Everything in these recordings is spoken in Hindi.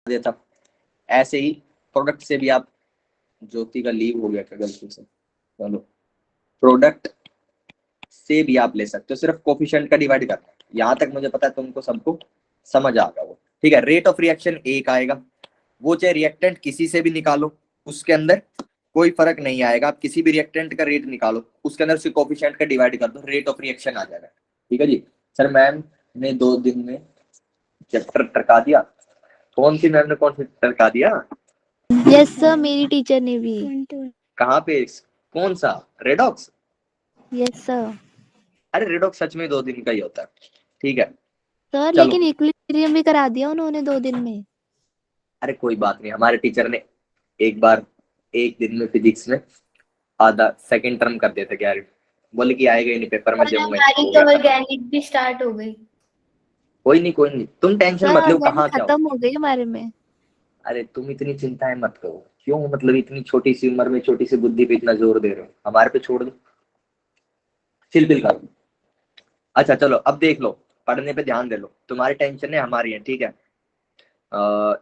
देता। ऐसे ही प्रोडक्ट से भी आप, ज्योति का लीव हो गया क्या गलती से, चलो, प्रोडक्ट से भी आप ले सकते हो, सिर्फ कोफिशिएंट का डिवाइड करना है। यहाँ तक मुझे पता है तुमको सबको समझ आ गया वो, ठीक है। रेट ऑफ रिएक्शन एक आएगा, वो चाहे रिएक्टेंट किसी से भी निकालो, उसके अंदर कोई फर्क नहीं आएगा। आप किसी भी रिएक्टेंट का रेट निकालो, उसके अंदर से कोफिशिएंट का डिवाइड कर दो, रेट ऑफ रिएक्शन आ जाएगा, ठीक है जी। सर मैम ने 2 दिन में चैप्टर टरका दिया। कौन सी मैम ने कौन सी टरका दिया? यस सर, मेरी टीचर ने भी। कहाँ पे? कौन सा? रेडॉक्स? Yes sir. अरे रेडॉक्स सच में 2 दिन का ही होता है, ठीक है। सर चलो, लेकिन इक्विलिब्रियम भी करा दिया उन्होंने 2 दिन में। अरे कोई बात नहीं, हमारे टीचर ने एक बार 1 दिन में फिजिक्स में आधा सेकंड टर्म कर देते क्या, बोले कि आएगा ही नहीं पेपर में, और दूंगा हमारी हो तो गया। ऑर्गेनिक भी स्टार्ट हो गई। कोई नहीं कोई नहीं, तुम टेंशन सर मत लो, ऑर्गेनिक कहाँ क्या हो। खत्म हो गई हमारे में। अरे तुम इतनी चिंताएं मत करो, क्यों मतलब इतनी छोटी सी उम्र में छोटी सी बुद्धि पे इतना जोर दे रहे हो, हमारे पे छोड़ दो, चिल करो। अच्छा चलो अब देख लो, पढ़ने पे ध्यान दे लो, तुम्हारी टेंशन है हमारी है, ठीक है।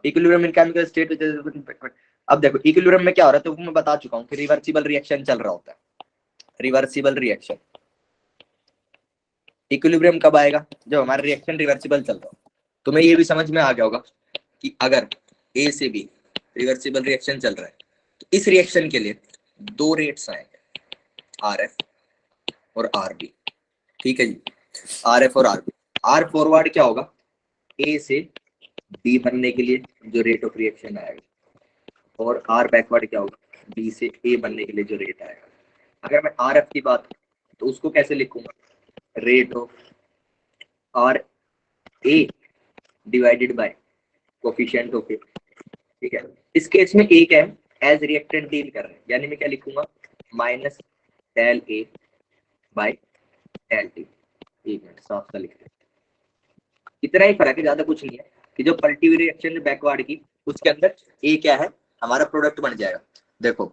इक्विलिब्रियम इन केमिकल स्टेट। अब देखो इक्विलिब्रियम में क्या हो रहा है, तो मैं बता चुका हूँ कि रिवर्सिबल रिएक्शन चल रहा होता है। रिवर्सिबल रिएक्शन, इक्विलिब्रियम कब आएगा? जब हमारा रिएक्शन रिवर्सिबल चल रहा हो। तुम्हें ये भी समझ में आ गया होगा कि अगर ए से बी रिवर्सिबल रिएक्शन चल रहा है, तो इस रिएक्शन के लिए 2 रेट्स आएंगे, आर एफ और आर बी, ठीक है जी। आर एफ और आर बी। आर फॉरवर्ड क्या होगा, ए से बी बनने के लिए जो रेट ऑफ रिएक्शन आएगा, और आर बैकवर्ड क्या होगा, बी से ए बनने के लिए जो रेट आएगा। अगर मैं आर एफ की बात तो उसको कैसे लिखूंगा, rate of R A divided by coefficient of A, ठीक है। इस केस में ए क्या है, एज रिएक्टेंट डील कर रहे हैं, यानी मैं क्या लिखूंगा, minus del A by del T. एक मिनट साफ सा लिखते हैं, इतना ही फर्क है, ज्यादा कुछ नहीं है, कि जो पलटी हुई रिएक्शन है बैकवर्ड की, उसके अंदर ए क्या है, हमारा प्रोडक्ट बन जाएगा। देखो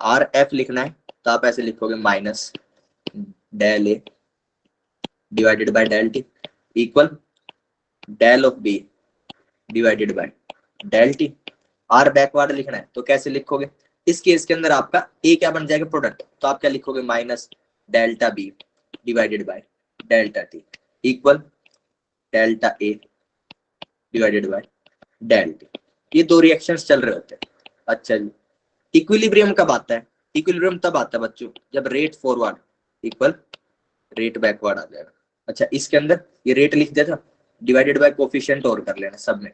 आर एफ लिखना है तो आप ऐसे लिखोगे, minus del A divided by del T equal del of B divided by del T. Or backward लिखना है तो कैसे लिखोगे, इस केस के अंदर आपका ए क्या बन जाएगा, प्रोडक्ट, तो आप क्या लिखोगे, minus delta B divided by delta T equal delta A divided by del T. ये 2 रिएक्शंस चल रहे होते हैं। अच्छा जी, इक्विलिब्रियम कब आता है? इक्विलिब्रियम तब आता है बच्चों जब rate forward equal rate backward आ जाएगा। अच्छा इसके अंदर ये रेट लिख दिया था, डिवाइडेड बाय कोफिशिएंट और कर लेना सब में,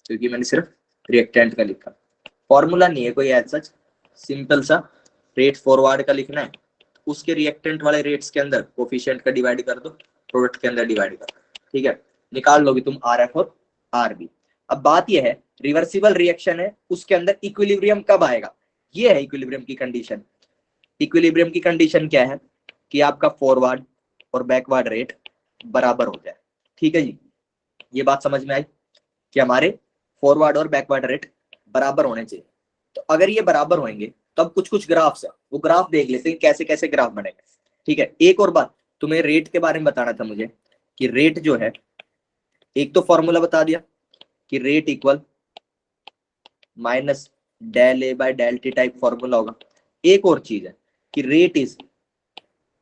क्योंकि मैंने सिर्फ रिएक्टेंट का लिखा, फॉर्मूला नहीं है कोई एज सच, सिंपल सा रेट फॉरवर्ड का लिखना है, उसके रिएक्टेंट वाले रेट्स के अंदर कोफिशिएंट का डिवाइड कर दो, प्रोडक्ट के अंदर डिवाइड कर दो, ठीक है। निकाल लोगे तुम आर एफ और आर बी। अब बात यह है, रिवर्सिबल रिएक्शन है, उसके अंदर इक्विलिब्रियम कब आएगा, ये है इक्विलिब्रियम की कंडीशन। इक्विलिब्रियम की कंडीशन क्या है कि आपका फॉरवर्ड और बैकवर्ड रेट बराबर हो जाए, ठीक है जी। ये बात समझ में आई कि हमारे फॉरवर्ड और बैकवर्ड रेट बराबर होने चाहिए। तो अगर ये बराबर होंगे तो अब कुछ कुछ ग्राफ्स है, वो ग्राफ देख लेते हैं कैसे कैसे ग्राफ बनेंगे, ठीक है। एक और बात तुम्हें रेट के बारे में बताना था मुझे, कि रेट जो है, एक तो फॉर्मूला बता दिया कि rate equal minus del A by del T type formula होगा। एक और चीज है कि rate is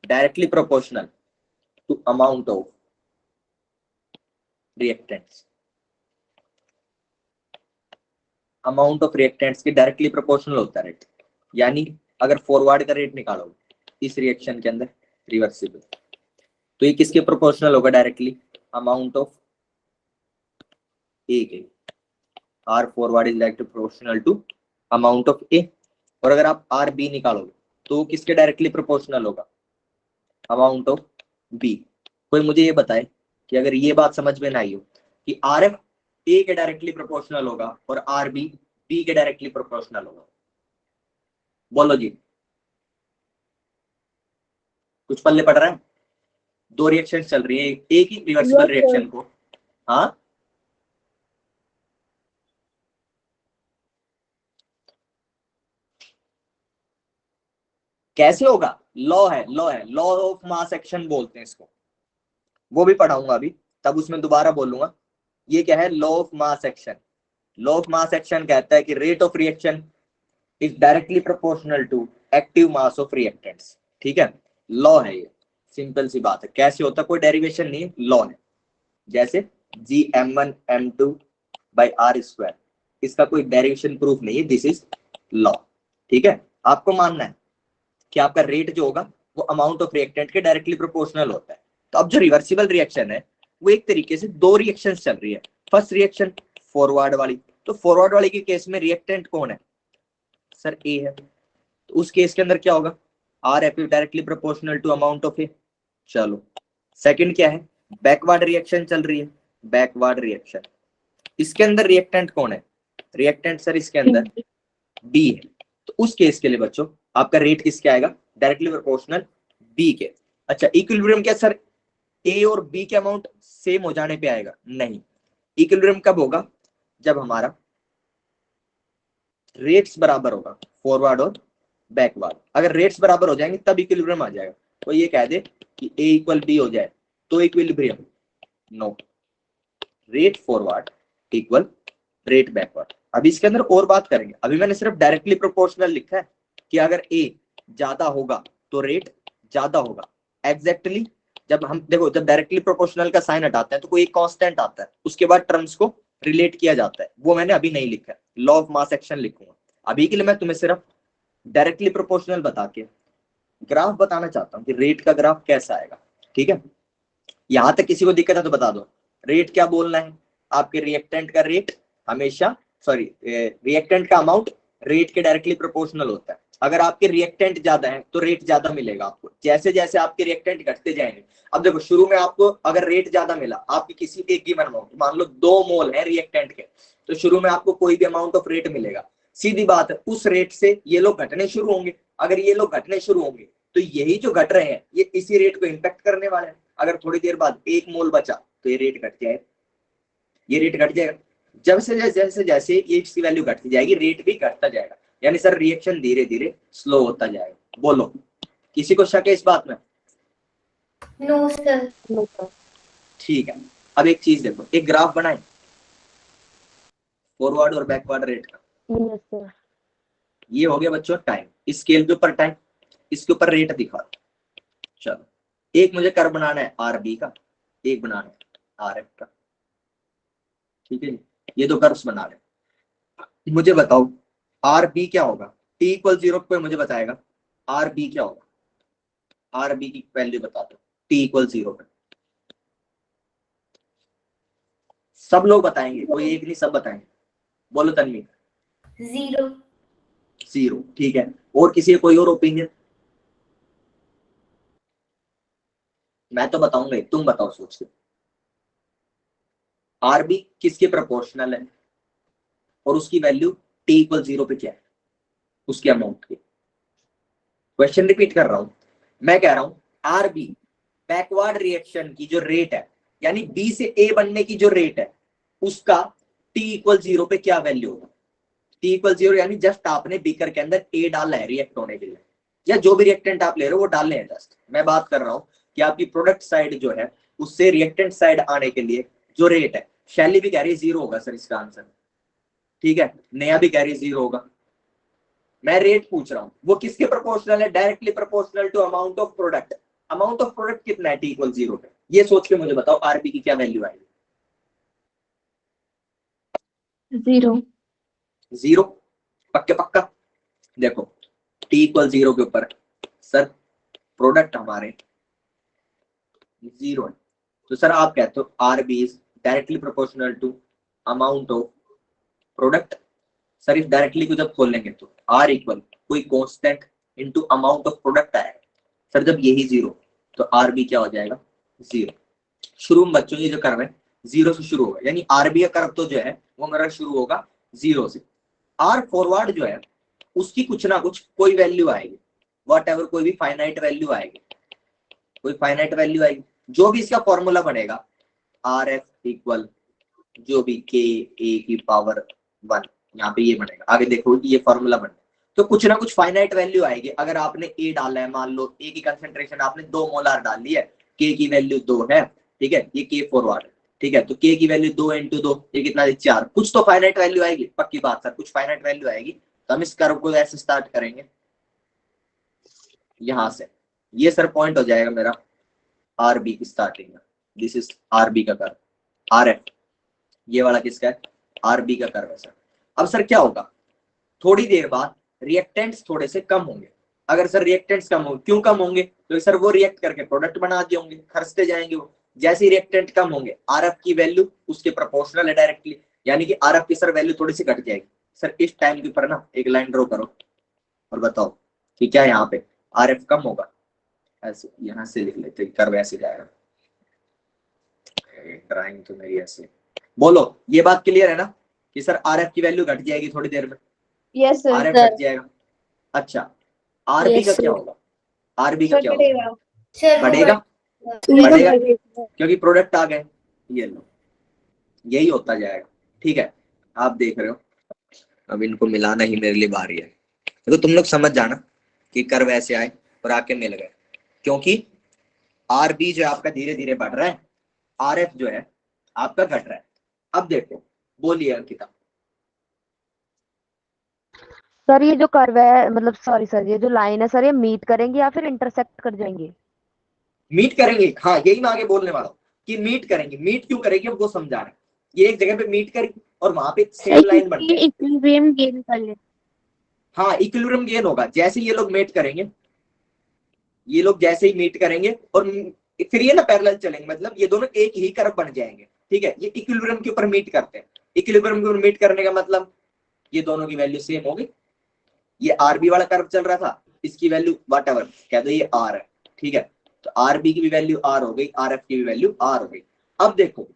directly proportional to amount of reactants. Amount of reactants की डायरेक्टली प्रोपोर्शनल होता है रेट, यानी अगर फॉरवर्ड का रेट निकालोगे इस रिएक्शन के अंदर रिवर्सिबल, तो ये किसके प्रोपोर्शनल होगा, डायरेक्टली अमाउंट ऑफ ए के, R forward is directly proportional to amount of A. और अगर आप आर बी निकालोगे तो किसके डायरेक्टली प्रोपोर्शनल होगा, अमाउंट ऑफ बी। कोई मुझे ये बताए कि अगर ये बात समझ में ना आई हो कि आर एफ ए के डायरेक्टली प्रोपोर्शनल होगा और आर बी बी के डायरेक्टली प्रोपोर्शनल होगा, बोलो जी। कुछ पल्ले पड़ रहा है? 2 रिएक्शन चल रही है, एक ही रिवर्सिबल रिएक्शन को, हाँ कैसे होगा, लॉ है, लॉ ऑफ मास एक्शन बोलते हैं इसको, वो भी पढ़ाऊंगा अभी, तब उसमें दोबारा बोलूंगा। ये क्या है, law of mass action, law of mass action कहता है कि rate of reaction is directly proportional to active mass of reactants. ठीक है, लॉ है ये, सिंपल सी बात है। कैसे होता है, कोई डेरिवेशन नहीं, लॉ है। जैसे Gm1m2/r², इसका कोई डेरिवेशन प्रूफ नहीं है, दिस इज लॉ। ठीक है, आपको मानना है कि आपका रेट जो होगा वो अमाउंट ऑफ रिएक्टेंट के डायरेक्टली प्रोपोर्शनल होता है। तो अब जो रिवर्सिबल रिएक्शन है वो एक तरीके से दो रिएक्शंस चल रही है। फर्स्ट रिएक्शन फॉरवर्ड वाली, तो फॉरवर्ड वाली के केस में रिएक्टेंट कौन है सर, ए है। तो उस केस के अंदर क्या होगा, R F directly proportional to amount of A. चलो सेकंड क्या है, बैकवर्ड रिएक्शन चल रही है। बैकवर्ड रिएक्शन, इसके अंदर रिएक्टेंट कौन है, रिएक्टेंट सर इसके अंदर बी है। तो उस केस के लिए बच्चों आपका रेट किसके आएगा, डायरेक्टली प्रोपोर्शनल बी के। अच्छा, इक्विलिब्रियम क्या सर, ए और बी के अमाउंट सेम हो जाने पे आएगा, नहीं। इक्विलिब्रियम कब होगा, जब हमारा रेट्स बराबर होगा, फॉरवर्ड और बैकवर्ड। अगर रेट्स बराबर हो जाएंगे तब इक्विलिब्रियम आ जाएगा। तो ये कह दे कि ए इक्वल बी हो जाए तो equilibrium, no, rate forward equal rate backward. अभी इसके अंदर और बात करेंगे, अभी मैंने सिर्फ डायरेक्टली प्रोपोर्शनल लिखा है कि अगर ए ज्यादा होगा तो रेट ज्यादा होगा। एग्जैक्टली जब हम देखो, जब डायरेक्टली प्रोपोर्शनल का साइन हटाते हैं तो कोई एक कांस्टेंट आता है, उसके बाद टर्म्स को रिलेट किया जाता है, वो मैंने अभी नहीं लिखा है। लॉ ऑफ मास एक्शन लिखूंगा। अभी के लिए मैं तुम्हें सिर्फ डायरेक्टली प्रोपोर्शनल बता के ग्राफ बताना चाहता हूँ कि रेट का ग्राफ कैसा आएगा। ठीक है, यहां तक किसी को दिक्कत है तो बता दो। रेट क्या बोलना है, आपके रिएक्टेंट का रेट हमेशा, सॉरी, रिएक्टेंट का अमाउंट रेट के डायरेक्टली प्रोपोर्शनल होता है। अगर आपके रिएक्टेंट ज्यादा है तो रेट ज्यादा मिलेगा आपको, जैसे जैसे आपके रिएक्टेंट घटते जाएंगे। अब देखो, शुरू में आपको अगर रेट ज्यादा मिला, आपकी किसी एक गिवन अमाउंट, मान लो 2 मोल है रिएक्टेंट के, तो शुरू में आपको कोई भी अमाउंट ऑफ रेट मिलेगा। सीधी बात है, उस रेट से ये लोग घटने शुरू होंगे। अगर ये लोग घटने शुरू होंगे तो यही जो घट रहे हैं ये इसी रेट को इंपैक्ट करने वाले हैं। अगर थोड़ी देर बाद 1 मोल बचा तो ये रेट घट जाएगा, ये रेट घट जाएगा। जब से जैसे जैसे ये इसकी वैल्यू घटती जाएगी, रेट भी घटता जाएगा। यानी सर रिएक्शन धीरे धीरे स्लो होता जाएगा। बोलो, किसी को शक है इस बात में? No sir. ठीक है, अब एक चीज देखो, एक ग्राफ बनाए फॉरवर्ड और बैकवर्ड रेट का। Yes sir. ये हो गया बच्चों टाइम, इस स्केल के ऊपर टाइम, इसके ऊपर रेट दिखा दो। चलो, एक मुझे कर्व बनाना है आर बी का, एक बनाना है आर एफ का। ठीक है जी, ये दो कर्व्स बना ले। मुझे बताओ आर बी क्या होगा, टी इक्वल 0 पे मुझे बताएगा आर बी क्या होगा। आर बी की वैल्यू बता दो टी इक्वल 0 पे। सब लोग बताएंगे, कोई एक नहीं, सब बताएंगे। बोलो तन्वी। 0। 0, ठीक है। और किसी का कोई और ओपिनियन? मैं तो बताऊंगा, तुम बताओ सोच के। आर बी किसके प्रोपोर्शनल है और उसकी वैल्यू टी इक्वल 0 पे क्या है, उसके अमाउंट की। क्वेश्चन रिपीट कर रहा हूं, मैं कह रहा हूं आर बी बैकवर्ड रिएक्शन की जो रेट है, यानी बी से ए बनने की जो रेट है, उसका टी इक्वल 0 पे क्या वैल्यू होगा। टी इक्वल 0 यानी जस्ट आपने बीकर के अंदर ए डाला है रिएक्ट होने के लिए, या जो भी रिएक्टेंट आप ले रहे हो वो डालने हैं जस्ट। मैं बात कर रहा हूं कि आपकी प्रोडक्ट साइड जो है उससे रिएक्टेंट साइड आने के लिए जो रेट है, शैली भी कह रही है 0 होगा सर इसका आंसर। ठीक है, नया भी कह रही है 0 होगा। मैं रेट पूछ रहा हूं वो किसके प्रोपोर्शनल है, directly proportional to amount of product. Amount of product कितना है टी इक्वल 0 पे, ये सोच के मुझे बताओ आरबी की क्या वैल्यू आएगी। 0। 0 पक्के पक्का। देखो टी इक्वल 0 के ऊपर सर प्रोडक्ट हमारे 0 है, तो सर आप कहते हो r b is directly proportional to amount of product. Sir इस डायरेक्टली को जब खोल लेंगे तो आर इक्वल कोई constant into amount of product आएगा। सर जब यही 0 तो आर बी क्या हो जाएगा, 0। शुरू में बच्चों ये जो कर्व है 0 से शुरू होगा, यानी आर बी का कर्व तो जो है वो मेरा शुरू होगा 0 से। आर फॉरवर्ड जो है उसकी कुछ ना कुछ कोई वैल्यू आएगी, वॉट एवर, कोई भी फाइनाइट वैल्यू आएगी, कोई फाइनाइट वैल्यू आएगी। जो भी इसका फॉर्मूला बनेगा आर एफ इक्वल जो भी के ए की पावर 1, यहाँ पे ये बनेगा। आगे देखो ये फॉर्मूला बनेगा तो कुछ ना कुछ फाइनाइट वैल्यू आएगी। अगर आपने ए डाला है, मान लो ए की कंसेंट्रेशन आपने 2 मोलार डाल ली है, के की वैल्यू 2 है, ठीक है, ये के फॉरवर्ड, ठीक है, तो k की वैल्यू 2 इंटू 2 ये कितना है 4, कुछ तो फाइनाइट वैल्यू आएगी, पक्की बात सर, कुछ फाइनाइट वैल्यू आएगी। तो हम इस कर्व को ऐसे स्टार्ट करेंगे यहां से, ये सर पॉइंट हो जाएगा मेरा आर बी की स्टार्टिंग में, दिस इज आर बी का कर्व, आर एफ ये वाला किसका है, आर बी का कर्व है सर। अब सर क्या होगा, थोड़ी देर बाद रिएक्टेंट्स थोड़े से कम होंगे। अगर सर रिएक्टेंट्स कम होंगे, क्यों कम होंगे, तो सर वो रिएक्ट करके प्रोडक्ट बना दिए होंगे, खर्चते जाएंगे वो। जैसे ही रिएक्टेंट कम होंगे आर एफ की वैल्यू उसके प्रोपोर्शनल है डायरेक्टली, यानी कि आर एफ की सर वैल्यू थोड़ी सी घट जाएगी। सर इस टाइम के ऊपर ना एक लाइन ड्रॉ करो और बताओ कि क्या यहाँ पे आर एफ कम होगा, ऐसे यहाँ से लिख लेते, कर्व ऐसे जाएगा, ड्राइंग तो मेरी ऐसे, बोलो ये बात क्लियर है ना कि सर आर एफ की वैल्यू घट जाएगी थोड़ी देर में, यस आर एफ सर। घट जाएगा। अच्छा आरबी का क्या होगा, आरबी का क्या होगा, सर वो बढ़ेगा, बढ़ेगा। बढ़ेगा क्योंकि प्रोडक्ट आ गए, ये लो यही होता जाएगा। ठीक है, आप देख रहे हो, अब इनको मिलाना ही मेरे लिए भारी है, तो तुम लोग समझ जाना कि कर्व ऐसे आए और आके मिल गए, क्योंकि आर बी जो है आपका धीरे धीरे बढ़ रहा है, आर एफ जो है आपका घट रहा है। अब देखो, बोलिए अंकिता। सर ये जो कर्व है, मतलब सॉरी सर, ये जो लाइन है सर, ये मीट करेंगे या फिर इंटरसेक्ट कर जाएंगे? मीट करेंगे, हाँ यही मैं आगे बोलने वाला हूँ कि मीट करेंगे। मीट क्यों करेंगे वो समझा रहे हैं, ये एक जगह पे मीट करेंगे और वहां पे सेम लाइन बन जाएगी। इक्विलिब्रियम गेन कर ले। हाँ इक्विलिब्रियम गेन होगा जैसे ये लोग मीट करेंगे, ये लोग जैसे ही मीट करेंगे और फिर ये ना पैरेलल चलेंगे, मतलब ये दोनों एक ही कर्व बन जाएंगे। ठीक है, ये इक्विलिब्रियम के ऊपर मीट करते हैं, इक्विलिब्रियम के ऊपर मीट करने का मतलब ये दोनों की वैल्यू सेम होगी। ये आर बी वाला कर्व चल रहा था, इसकी वैल्यू वट एवर कह दो ये आर है। ठीक है, तो आर बी की भी वैल्यू आर हो गई, आर एफ की भी वैल्यू आर हो गई। अब देखो,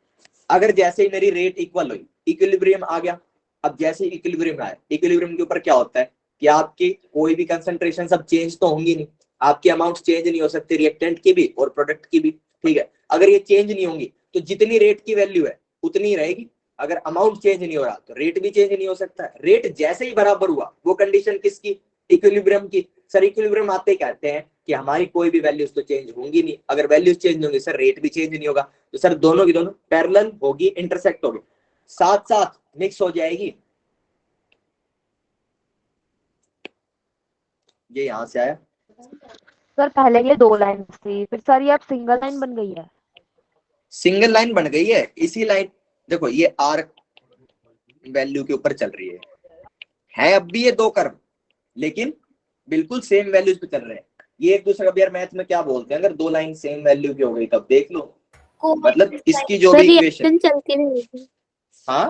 अगर जैसे ही मेरी रेट इक्वल हुई, इक्विलिब्रियम आ गया। अब जैसे ही इक्विलिब्रियम आया, इक्विलिब्रियम के ऊपर क्या होता है कि आपकी कोई भी कंसंट्रेशन सब चेंज तो होंगी नहीं, आपकी अमाउंट चेंज नहीं हो सकती, रिएक्टेंट की भी और प्रोडक्ट की भी। ठीक है, अगर ये चेंज नहीं होंगी तो जितनी रेट की वैल्यू है उतनी ही रहेगी। अगर अमाउंट चेंज नहीं हो रहा तो रेट भी चेंज नहीं हो सकता। रेट जैसे ही बराबर हुआ, वो कंडीशन किसकी, इक्विलिब्रियम की। सर इक्विलिब्रियम आते ही कहते हैं कि हमारी कोई भी वैल्यूज तो चेंज होंगी नहीं, अगर वैल्यूज चेंज होंगी सर रेट भी चेंज नहीं होगा। तो सर दोनों की दोनों पैरेलल होगी, इंटरसेक्ट होगी, साथ साथ मिक्स हो जाएगी। ये यहां से आया, सर पहले ये दो लाइन थी, फिर सर ये अब सिंगल लाइन बन गई है। सिंगल लाइन बन गई है। इसी लाइन देखो, ये आर वैल्यू के ऊपर चल रही है अब भी ये दो कर्व, लेकिन बिल्कुल सेम वैल्यूज पे चल रहे हैं। ये एक दूसरे का यार मैथ में क्या बोलते हैं, अगर दो लाइन सेम वैल्यू की हो गई तब देख लो, मतलब इसकी जो सर भी इक्वेशन, रिएक्शन चलती रहेगी। हाँ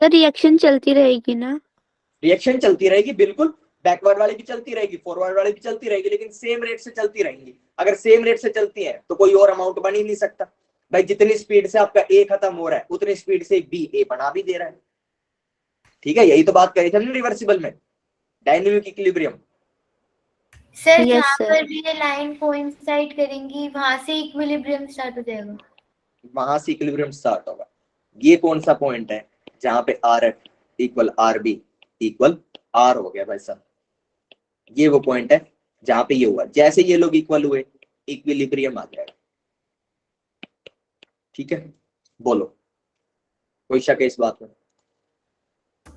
सर रिएक्शन चलती रहेगी ना। रिएक्शन चलती रहेगी बिल्कुल, बैकवर्ड वाली भी चलती रहेगी, फॉरवर्ड वाली भी चलती रहेगी, लेकिन सेम रेट से चलती रहेंगी। अगर सेम रेट से चलती है तो कोई और अमाउंट बन ही नहीं सकता भाई, जितनी स्पीड से आपका ए खत्म हो रहा है उतनी स्पीड से बी ए बना भी दे रहा है। ठीक है, यही तो बात करी थी हमने रिवर्सिबल में, डायनेमिक इक्विलिब्रियम। सर Yes, जहाँ sir. पर भी ये लाइन कोइंसाइड करेंगी वहां से इक्विलिब्रियम स्टार्ट हो जाएगा। वहां से इक्विलिब्रियम स्टार्ट होगा। ये कौन सा पॉइंट है जहां पे r f equal r b equal r हो गया भाई साहब, ये वो पॉइंट है जहां पे ये हुआ। जैसे ये लोग इक्वल हुए इक्विलिब्रियम आ जाएगा। ठीक है, बोलो कोई शक है इस बात में?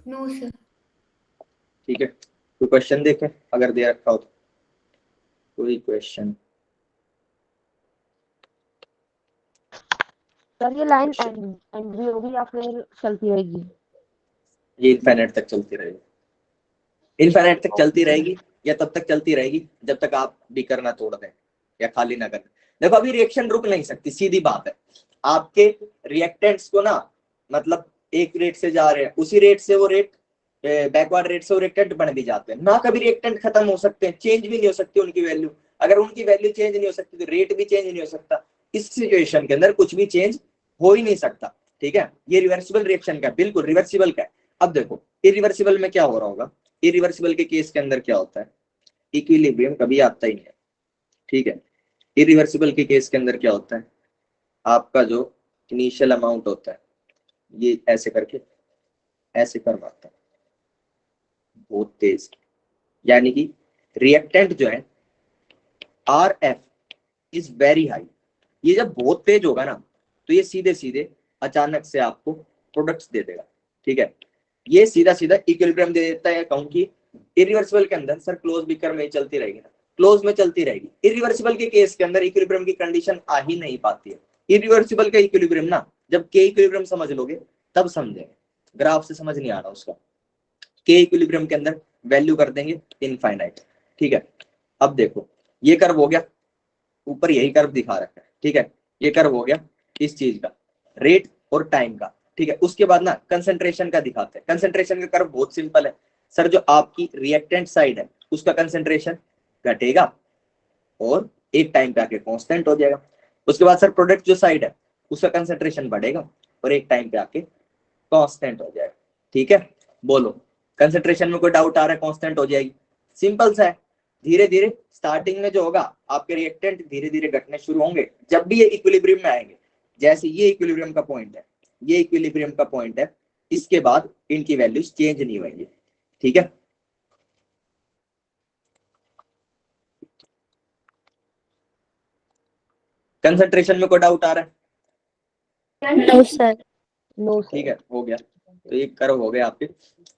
No sir. ठीक है, कोई क्वेश्चन देखें अगर दे रखा हो तो, कोई क्वेश्चन? सर ये लाइन एंड भी होगी या फिर चलती रहेगी? ये इनफाइनाइट तक चलती रहेगी, इनफाइनाइट तक चलती रहेगी, या तब तक चलती रहेगी जब तक आप बीकर ना तोड़ दें या खाली ना कर दें। देखो अभी रिएक्शन रुक नहीं सकती, सीधी बात है। आपके रिएक्टेंट्स को ना, मतलब एक रेट से जा रहे हैं, उसी रेट से वो रेट, बैकवर्ड रेट से वो रिएक्टेंट बन भी जाते हैं ना, कभी रिएक्टेंट खत्म हो सकते हैं, चेंज भी नहीं हो सकती उनकी वैल्यू। अगर उनकी वैल्यू चेंज नहीं हो सकती तो रेट भी चेंज नहीं हो सकता। इस सिचुएशन के अंदर कुछ भी चेंज हो ही नहीं सकता। ठीक है, ये रिवर्सिबल रिएक्शन का, बिल्कुल रिवर्सिबल का है। अब देखो इरिवर्सिबल में क्या हो रहा होगा, इरिवर्सिबल के केस के अंदर क्या होता है, इक्विलिब्रियम कभी आता ही नहीं है। ठीक है, इरिवर्सिबल के केस के अंदर क्या होता है, आपका जो इनिशियल अमाउंट होता है ये ऐसे करके ऐसे करवाता है बहुत तेज, यानी कि रिएक्टेंट जो है R F is very high. ये जब बहुत तेज होगा ना तो ये सीधे सीधे अचानक से आपको प्रोडक्ट्स दे देगा। ठीक है, ये सीधा सीधा इक्विलिब्रियम दे देता है अकाउंट की। इरिवर्सिबल के अंदर सर क्लोज बिकर में चलती रहेगी ना, क्लोज में चलती रहेगी। इरिवर्सिबल के केस के अंदर इक्विलिब्रियम की कंडीशन आ ही नहीं पाती है। इरिवर्सिबल का इक्विलिब्रियम ना, जब के इक्विलिब्रियम समझ लोगे तब समझेंगे, ग्राफ से समझ नहीं आ रहा उसका। के इक्विलिब्रियम के अंदर वैल्यू कर देंगे इनफाइनाइट। ठीक है, अब देखो ये कर्व हो गया, ऊपर यही कर्व दिखा रखा है। ठीक है, ये कर्व हो गया इस चीज का, रेट और टाइम का। ठीक है, उसके बाद ना कंसंट्रेशन का दिखाते हैं। कंसंट्रेशन का कर्व बहुत सिंपल है सर, जो आपकी रिएक्टेंट साइड है उसका कंसंट्रेशन घटेगा और एक टाइम पे आके कांस्टेंट हो जाएगा। उसके बाद सर प्रोडक्ट जो साइड है उसका कंसंट्रेशन बढ़ेगा और एक टाइम पे आके कांस्टेंट हो जाएगा। ठीक है, बोलो कंसंट्रेशन में कोई डाउट आ रहा है? कांस्टेंट हो जाएगी, सिंपल सा है। धीरे धीरे स्टार्टिंग में जो होगा आपके रिएक्टेंट धीरे धीरे घटने शुरू होंगे जब भी ये इक्विलिब्रियम में आएंगे। जैसे ये इक्विलिब्रियम का पॉइंट है, ये इक्विलिब्रियम का पॉइंट है, इसके बाद इनकी वैल्यूज चेंज नहीं होंगी। ठीक है, कंसंट्रेशन में कोई डाउट आ रहा है? No sir. नो ठीक है, हो गया। तो ये कर्व हो गए आपके।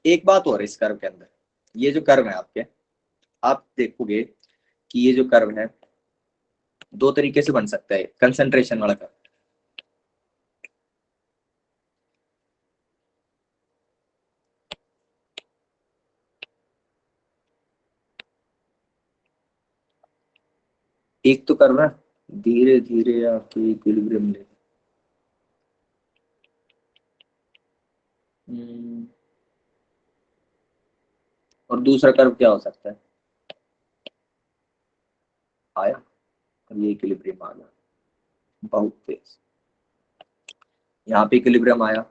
एक बात और इस कर्व के अंदर, ये जो कर्व है आपके, आप देखोगे कि ये जो कर्व है दो तरीके से बन सकता है कंसंट्रेशन वाला कर्व। एक तो कर्व है धीरे धीरे आपके इक्विलिब्रियम ले, और दूसरा कर्व क्या हो सकता है? आया और ये इक्विलिब्रियम आ गया बहुत तेज, यहाँ पे इक्विलिब्रियम आया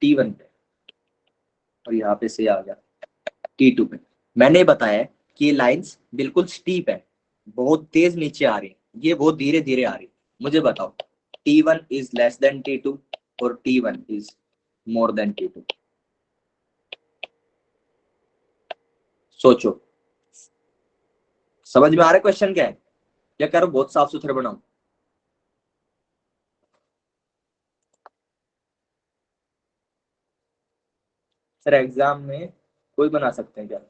T1 पे और यहाँ पे से आ गया T2 पे। मैंने बताया कि ये लाइंस बिल्कुल स्टीप है, बहुत तेज नीचे आ रही है, ये बहुत धीरे धीरे आ रही है। मुझे बताओ T1 is less then T2 और T1 is more then T2? सोचो, समझ में आ रहा है क्वेश्चन क्या है? या करो बहुत साफ सुथरे बनाओ? सर एग्जाम में कोई बना सकते हैं क्या?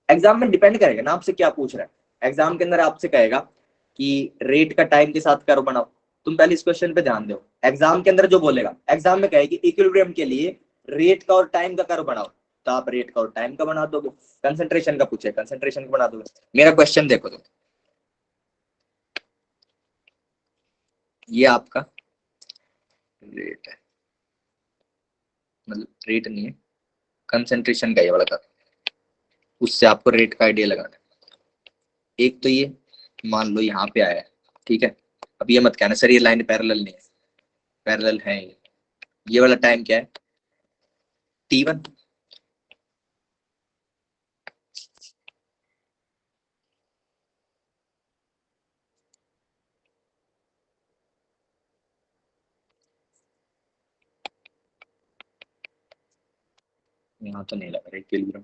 एग्जाम में डिपेंड करेगा ना आपसे क्या पूछ रहा है। एग्जाम के अंदर आपसे कहेगा कि रेट का टाइम के साथ कर्व बनाओ, तुम पहले इस क्वेश्चन पे ध्यान दो। एग्जाम के अंदर जो बोलेगा, एग्जाम में कहेगी इक्विलिब्रियम के लिए रेट का और टाइम का कर्व बनाओ, तो आप रेट का और टाइम का बना दोगे। कंसंट्रेशन का पूछे, कंसंट्रेशन का बना दोगे। मेरा क्वेश्चन देखो तुम, ये आपका रेट है, मतलब रेट नहीं है, कंसंट्रेशन का ये वाला कर्व, उससे आपको रेट का आइडिया लगाना है। एक तो ये मान लो यहाँ पे आया है, ठीक है। अब ये मत कहना सर ये लाइन पैरेलल नहीं है, पैरेलल है। ये वाला टाइम क्या है? T1। यहाँ तो नहीं लग रहा इक्विलिब्रियम,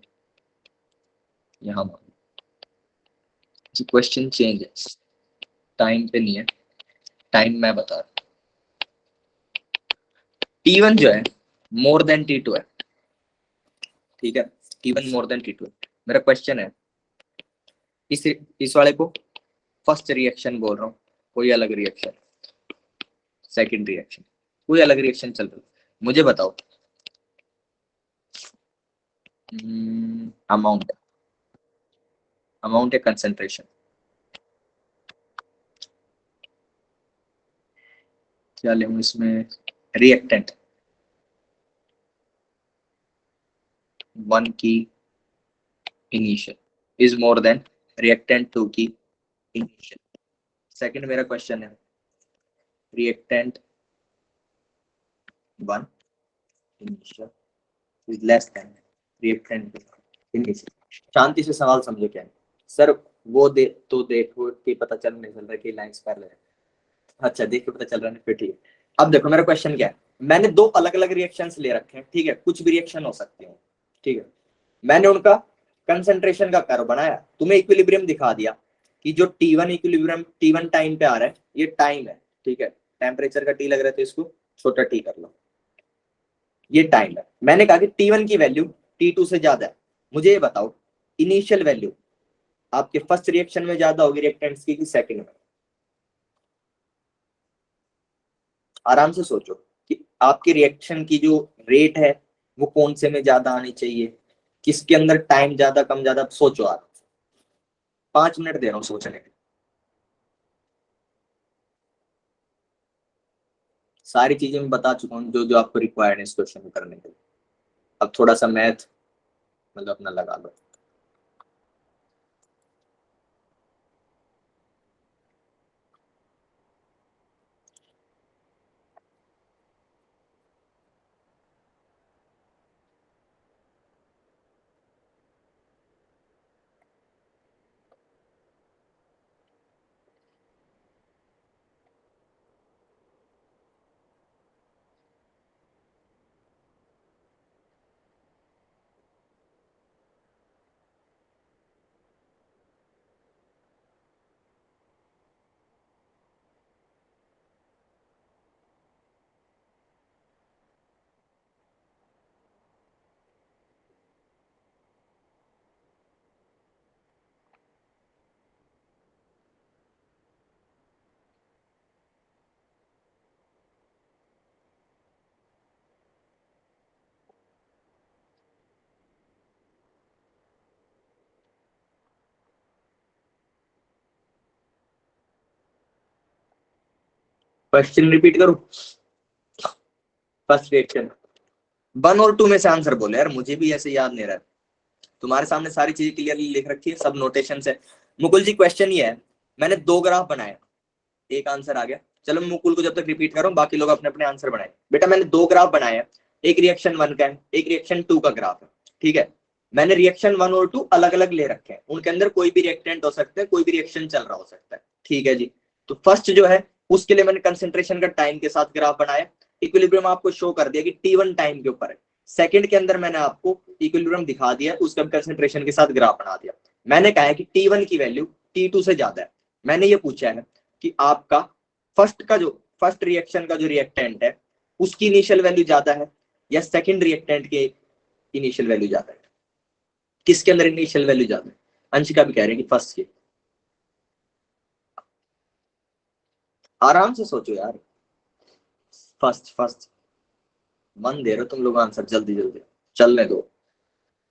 यहाँ क्वेश्चन चेंज है, टाइम पे नहीं है, टाइम मैं बता रहा हूँ। T1 जो है मोर देन T2 है, ठीक है। T1 मोर देन T2 है। मेरा क्वेश्चन है इस वाले को फर्स्ट रिएक्शन बोल रहा हूँ, कोई अलग रिएक्शन, सेकंड रिएक्शन, कोई अलग रिएक्शन चल रहा है, मुझे बताओ अमाउंट, अमाउंट है कंसंट्रेशन, क्या ले इसमें? रिएक्टेंट 1 की initial is more than reactant 2 की इनिशियल। सेकंड मेरा क्वेश्चन है reactant 1 initial is less than reactant 2 initial. शांति से सवाल समझो क्या है सर? वो देखो कि पता चल नहीं चल रहा कि लाइंस पैरेलल है। अच्छा देख के पता चल रहा है, फिर ठीक है। अब देखो मेरा क्वेश्चन क्या है, मैंने दो अलग अलग रिएक्शंस ले रखे हैं, ठीक है, कुछ भी रिएक्शन हो सकती है, ठीक है। मैंने उनका कंसंट्रेशन का कर्व बनाया, तुम्हें इक्विलिब्रियम दिखा दिया, कि जो T1 इक्विलिब्रियम T1 टाइम पे आ रहा है, ये टाइम है, ठीक है, टेम्परेचर का T लग रहा है तो इसको छोटा t कर लो, ये टाइम है। मैंने कहा कि T1 की वैल्यू T2 से ज्यादा है, मुझे ये बताओ इनिशियल वैल्यू आपके फर्स्ट रिएक्शन में ज्यादा होगी रिएक्टेंट्स की कि सेकंड में? आराम से सोचो कि आपकी रिएक्शन की जो रेट है वो कौन से में ज्यादा आनी चाहिए, किसके अंदर टाइम ज्यादा कम ज्यादा, सोचो आप। 5 मिनट दे रहा हूं सोचने के। सारी चीजें मैं बता चुका हूँ जो जो आपको रिक्वायर्ड है इस क्वेश्चन को करने के लिए। अब थोड़ा सा मैथ मतलब अपना लगा लो। क्वेश्चन रिपीट करूं? फर्स्ट रिएक्शन 1 और 2 में से आंसर बोले यार, मुझे भी ऐसे याद नहीं रहा है। तुम्हारे सामने सारी चीजें क्लियरली लिख रखी है, सब नोटेशन है। मुकुल जी क्वेश्चन ये है, मैंने 2 ग्राफ बनाए, एक आंसर आ गया। चलो मैं मुकुल को जब तक रिपीट कर रहा हूं, बाकी लोग अपने अपने आंसर बनाए। बेटा मैंने 2 ग्राफ बनाए हैं, एक रिएक्शन 1 का है, एक रिएक्शन 2 का ग्राफ है, ठीक है। मैंने रिएक्शन 1 और 2 अलग अलग ले रखे हैं, उनके अंदर कोई भी रिएक्टेंट हो सकता है, कोई भी रिएक्शन चल रहा हो सकता है, ठीक है जी। तो फर्स्ट जो है उसके लिए मैंने कंसेंट्रेशन का टाइम के साथ ग्राफ बनाया, इक्विलिब्रियम आपको शो कर दिया कि T1 टाइम के ऊपर है। सेकंड के अंदर मैंने आपको इक्विलिब्रियम दिखा दिया, उसका कंसेंट्रेशन के साथ ग्राफ बना दिया। मैंने कहा है कि T1 की वैल्यू T2 से ज्यादा है। मैंने ये पूछा है कि आपका फर्स्ट रिएक्शन का जो रिएक्टेंट है उसकी इनिशियल वैल्यू ज्यादा है या सेकंड रिएक्टेंट के इनिशियल वैल्यू ज्यादा है, किसके अंदर इनिशियल वैल्यू ज्यादा है? अंशिका भी कह रहे हैं कि फर्स्ट की। आराम से सोचो यार, फर्स्ट मन दे रहे हो तुम लोग आंसर, जल्दी जल्दी चलने दो।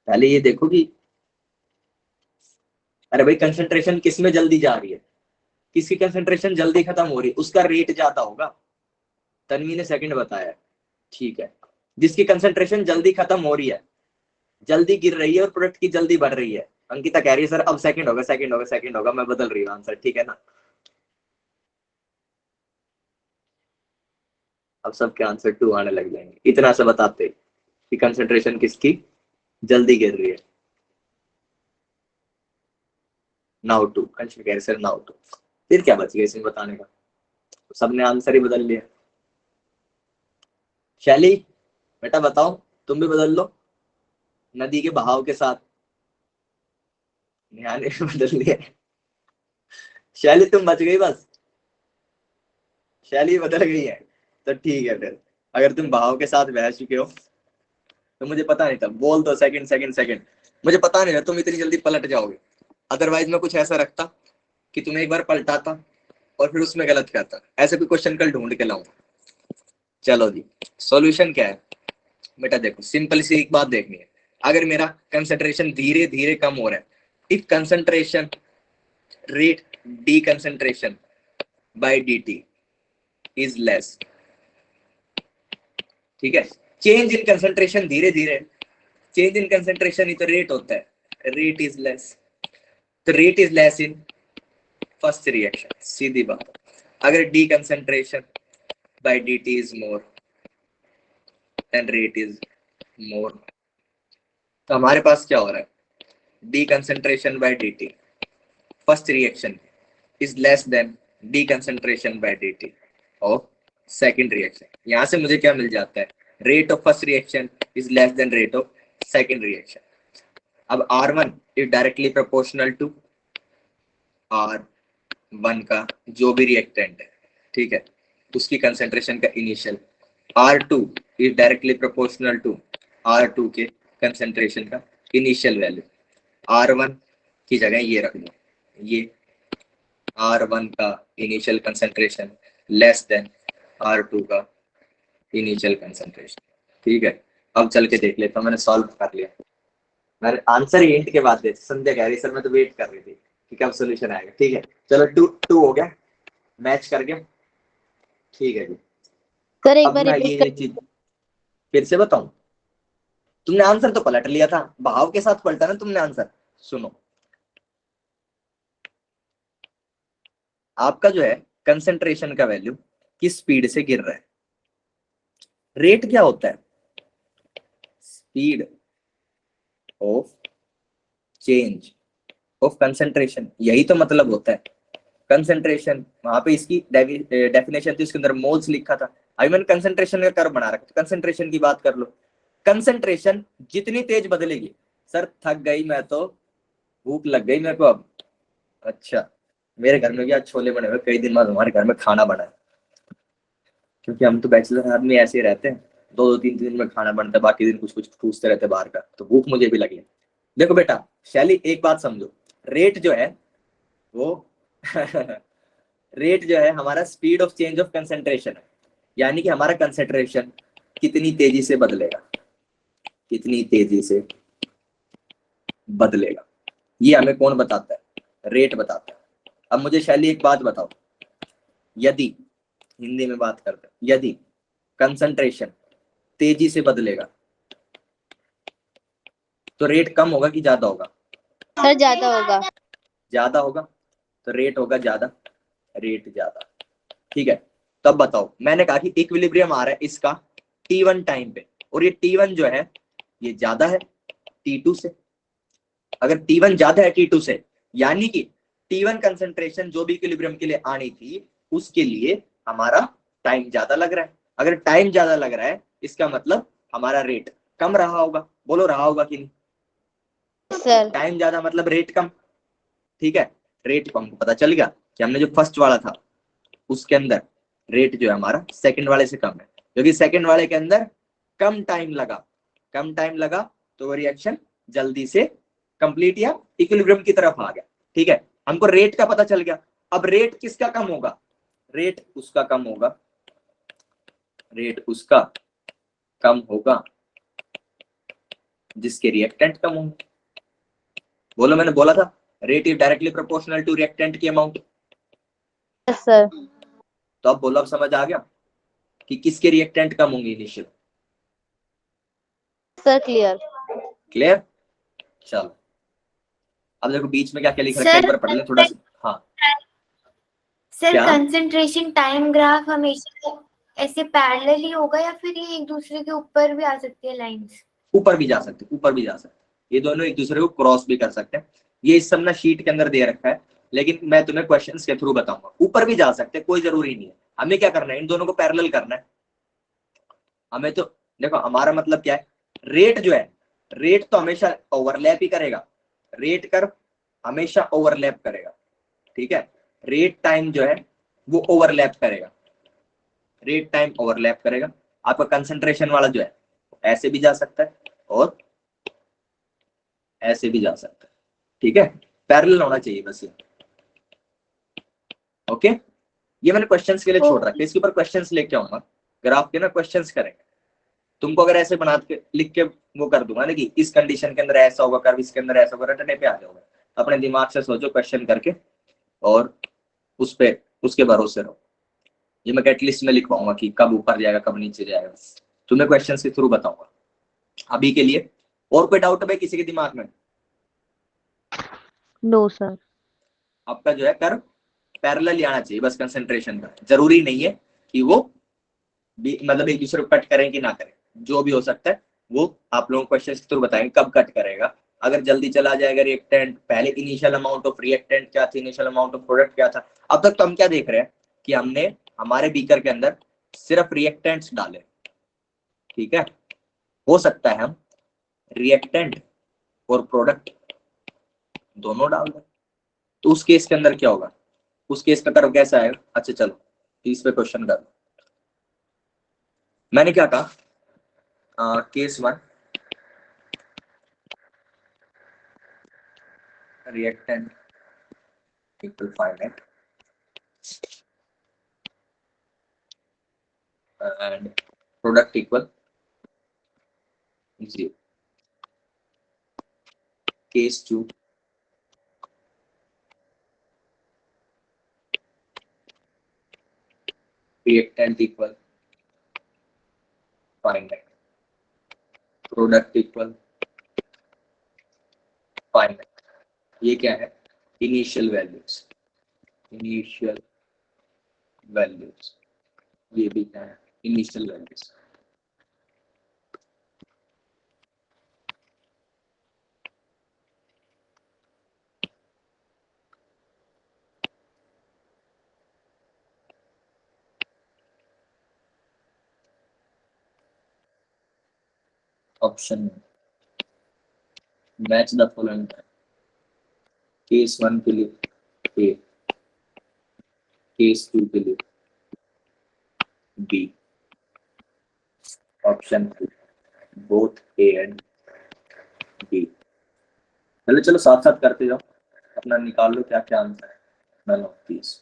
पहले ये देखो कि अरे भाई कंसंट्रेशन किस में जल्दी जा रही है, किसकी कंसंट्रेशन जल्दी खत्म हो रही है, उसका रेट ज्यादा होगा। तन्वी ने सेकंड बताया, ठीक है। जिसकी कंसंट्रेशन जल्दी खत्म हो रही है, जल्दी गिर रही है और प्रोडक्ट की जल्दी बढ़ रही है, अंकिता कह रही है सर अब सेकंड होगा सेकंड होगा सेकंड होगा, मैं बदल रही हूँ आंसर, ठीक है ना। अब सबके आंसर 2 आने लग जाएंगे, इतना सा बताते कि कंसंट्रेशन किसकी जल्दी गिर रही है। नाउ 2, अंशिका कह रही सर नाउ 2। फिर क्या बच गया इसमें बताने का, सबने आंसर ही बदल लिया। शैली बेटा बताओ, तुम भी बदल लो नदी के बहाव के साथ। नेहा ने बदल लिया। शैली तुम बच गई बस, शैली बदल गई है तो ठीक है। फिर अगर तुम बहाव के साथ बह चुके हो तो मुझे पता नहीं था, बोल दो सेकंड सेकंड सेकंड, मुझे पता नहीं था तुम इतनी जल्दी पलट जाओगे। अदरवाइज मैं कुछ ऐसा रखता कि तुम्हें एक बार पलटाता और फिर उसमें गलत करता। ऐसे कोई क्वेश्चन कल ढूंढ के लाऊंगा। चलो जी, सॉल्यूशन क्या है बेटा? देखो सिंपल सी एक बात देखनी है, अगर मेरा कंसंट्रेशन धीरे धीरे कम हो रहा है, if concentration rate d concentration by dt is less, ठीक है। चेंज इन कंसंट्रेशन धीरे धीरे, चेंज इन कंसंट्रेशन ही तो रेट होता है, रेट इज लेस, तो rate is less in first reaction, सीधी बात। अगर D concentration by dt is more than rate is more, तो हमारे पास क्या हो रहा है? D concentration by dt first reaction is less than D concentration by dt of second reaction. यहां से मुझे क्या मिल जाता है? Rate of first reaction is less than rate of second reaction. अब R1 is directly proportional to R1 का जो भी रिएक्टेंट है, ठीक है, उसकी कंसेंट्रेशन का initial, R2 is directly proportional to R2 के कंसेंट्रेशन का इनिशियल वैल्यू। R1 की जगह ये रख दो, ये R1 का initial concentration less than R2 का इनिशियल कंसेंट्रेशन, ठीक है। अब चल के देख लेता हूँ, मैंने सॉल्व कर लिया, मैंने आंसर ही हिंट के बाद दे, संध्या कह रही सर मैं तो वेट कर रही थी कि कब सोल्यूशन आएगा, ठीक है। चलो 2 हो गया, मैच कर गया, ठीक है जी। सर एक अब बार मैं रिपीट ये चीज फिर से बताऊं, तुमने आंसर तो पलट लिया था, भाव के साथ पलटा ना तुमने आंसर। सुनो, आपका जो है कंसंट्रेशन का वैल्यू किस स्पीड से गिर रहा है, रेट क्या होता है, speed of change of concentration, यही तो मतलब होता है कंसंट्रेशन। वहां पे इसकी डेफिनेशन थी, उसके अंदर मोल्स लिखा था, अभी मैंने कंसंट्रेशन का कर्व बना रखा, कंसंट्रेशन की बात कर लो। कंसंट्रेशन जितनी तेज बदलेगी, सर थक गई मैं तो, भूख लग गई मेरे को अब, अच्छा मेरे घर में भी आज छोले बने हुए, कई दिन बाद हमारे घर में खाना बना है, क्योंकि हम तो बैचलर आदमी ऐसे ही रहते हैं, 2-2 3 दिन में खाना बनता है, बाकी दिन कुछ कुछ ठूसते रहते बाहर का, तो भूख मुझे भी लगी है। देखो बेटा शैली, एक बात समझो, रेट जो है वो रेट जो है हमारा speed of change of concentration है, यानी कि हमारा कंसंट्रेशन कितनी तेजी से बदलेगा, कितनी तेजी से बदलेगा, ये हमें कौन बताता है, रेट बताता है। अब मुझे शैली एक बात बताओ, यदि हिंदी में बात करते हैं, यदि कंसंट्रेशन तेजी से बदलेगा तो रेट कम होगा कि ज्यादा होगा, सर ज्यादा होगा। ज्यादा होगा, तो रेट होगा ज्यादा, रेट ज्यादा, ठीक है। तब बताओ, मैंने कहा कि इक्विलिब्रियम आ रहा है इसका T1 टाइम पे, और ये T1 जो है ये ज्यादा है T2 से, अगर T1 ज्यादा है T2 से, यानी कि T1 कंसंट्रेशन जो भी इक्विलिब्रियम के लिए आनी थी उसके लिए हमारा टाइम ज्यादा लग रहा है, अगर टाइम ज्यादा लग रहा है इसका मतलब हमारा रेट कम रहा होगा, बोलो रहा होगा कि नहीं, सर टाइम ज्यादा मतलब रेट कम, ठीक है। रेट कम पता चल गया कि हमने जो फर्स्ट वाला था उसके अंदर रेट जो है हमारा सेकंड वाले से कम है, क्योंकि सेकंड वाले के अंदर कम टाइम लगा, कम टाइम लगा तो वो रिएक्शन जल्दी से कंप्लीट या इक्विलिब्रियम की तरफ आ गया, ठीक है। हमको रेट का पता चल गया, अब रेट किसका कम होगा, रेट उसका कम होगा, रेट उसका कम होगा जिसके रिएक्टेंट कम होंगे, बोलो मैंने बोला था rate is directly proportional to reactant की अमाउंट, सर तो अब बोलो, अब समझ आ गया कि किसके रिएक्टेंट कम होंगे इनिशियल, सर क्लियर। क्लियर। चलो अब देखो बीच में क्या क्या लिख रखा है, एक बार पढ़ लें थोड़ा सा, हाँ सर क्या? कंसंट्रेशन टाइम ग्राफ हमेशा ऐसे पैरेलल ही होगा या फिर ये एक दूसरे के ऊपर भी आ सकती है लाइंस? ऊपर भी जा सकते, ऊपर भी जा सकते, ये दोनों एक दूसरे को क्रॉस भी कर सकते हैं, ये इस सब ना शीट के अंदर दे रखा है, लेकिन मैं तुम्हें क्वेश्चंस के थ्रू बताऊंगा, ऊपर भी जा सकते, कोई जरूरी नहीं है, हमें क्या करना है इन दोनों को पैरेलल करना है, हमें तो देखो हमारा मतलब क्या है, रेट जो है, रेट तो हमेशा ओवरलैप ही करेगा, रेट कर्व हमेशा ओवरलैप करेगा, ठीक है। रेट टाइम जो है वो ओवरलैप करेगा, रेट टाइम ओवरलैप करेगा, आपका कंसंट्रेशन वाला जो है ऐसे भी जा सकता है और ऐसे भी जा सकता है, ठीक है, पैरेलल होना चाहिए बस ये, ओके। ये मैंने क्वेश्चंस के लिए छोड़ रखा है, इसके ऊपर क्वेश्चंस लेके आऊंगा, ग्राफ के ना क्वेश्चंस करेंगे, तुमको अगर ऐसे बना के लिख के वो कर दूंगा ना कि इस कंडीशन के अंदर ऐसा होगा कर्व, इसके अंदर ऐसा होगा, रटने पे आ जाओगे, अपने दिमाग से सोचो क्वेश्चन करके और उस पे उसके भरोसे रहो, ये मैं एटलीस्ट में लिखवाऊंगा कि कब ऊपर जाएगा कब नीचे जाएगा, तुम्हें क्वेश्चन के थ्रू बताऊंगा। अभी के लिए और कोई डाउट है किसी के दिमाग में? No sir. आपका जो है कर्व पैरेलल ही आना चाहिए बस, कंसंट्रेशन का जरूरी नहीं है कि वो भी मतलब एक दूसरे को कट करें कि ना करें, जो भी हो सकता है वो आप लोगों को क्वेश्चन के थ्रू बताएंगे कब कट करेगा, अगर जल्दी चला जाएगा रिएक्टेंट, पहले इनिशियल अमाउंट ऑफ रिएक्टेंट क्या थी, इनिशियल अमाउंट ऑफ प्रोडक्ट क्या था, अब तक तो हम क्या देख रहे हैं कि हमने हमारे बीकर के अंदर सिर्फ रिएक्टेंट्स डाले, ठीक है, हो सकता है हम रिएक्टेंट और प्रोडक्ट दोनों डाल दें, तो उस केस के अंदर क्या होगा, उस केस में कर्व कैसा आएगा। अच्छा चलो इस पे क्वेश्चन कर, मैंने क्या कहा, case 1 reactant equal finite and product equal 0। Case 2 reactant equal finite, product equal finite। ये क्या है, इनिशियल वैल्यूज, इनिशियल वैल्यूज, ये भी क्या है, initial values. Option match the following, case 1 के लिए ए, केस 2 के लिए b, option 2 both a and b. चलो चलो साथ साथ करते जाओ, अपना निकाल लो क्या क्या आंसर है। None of these,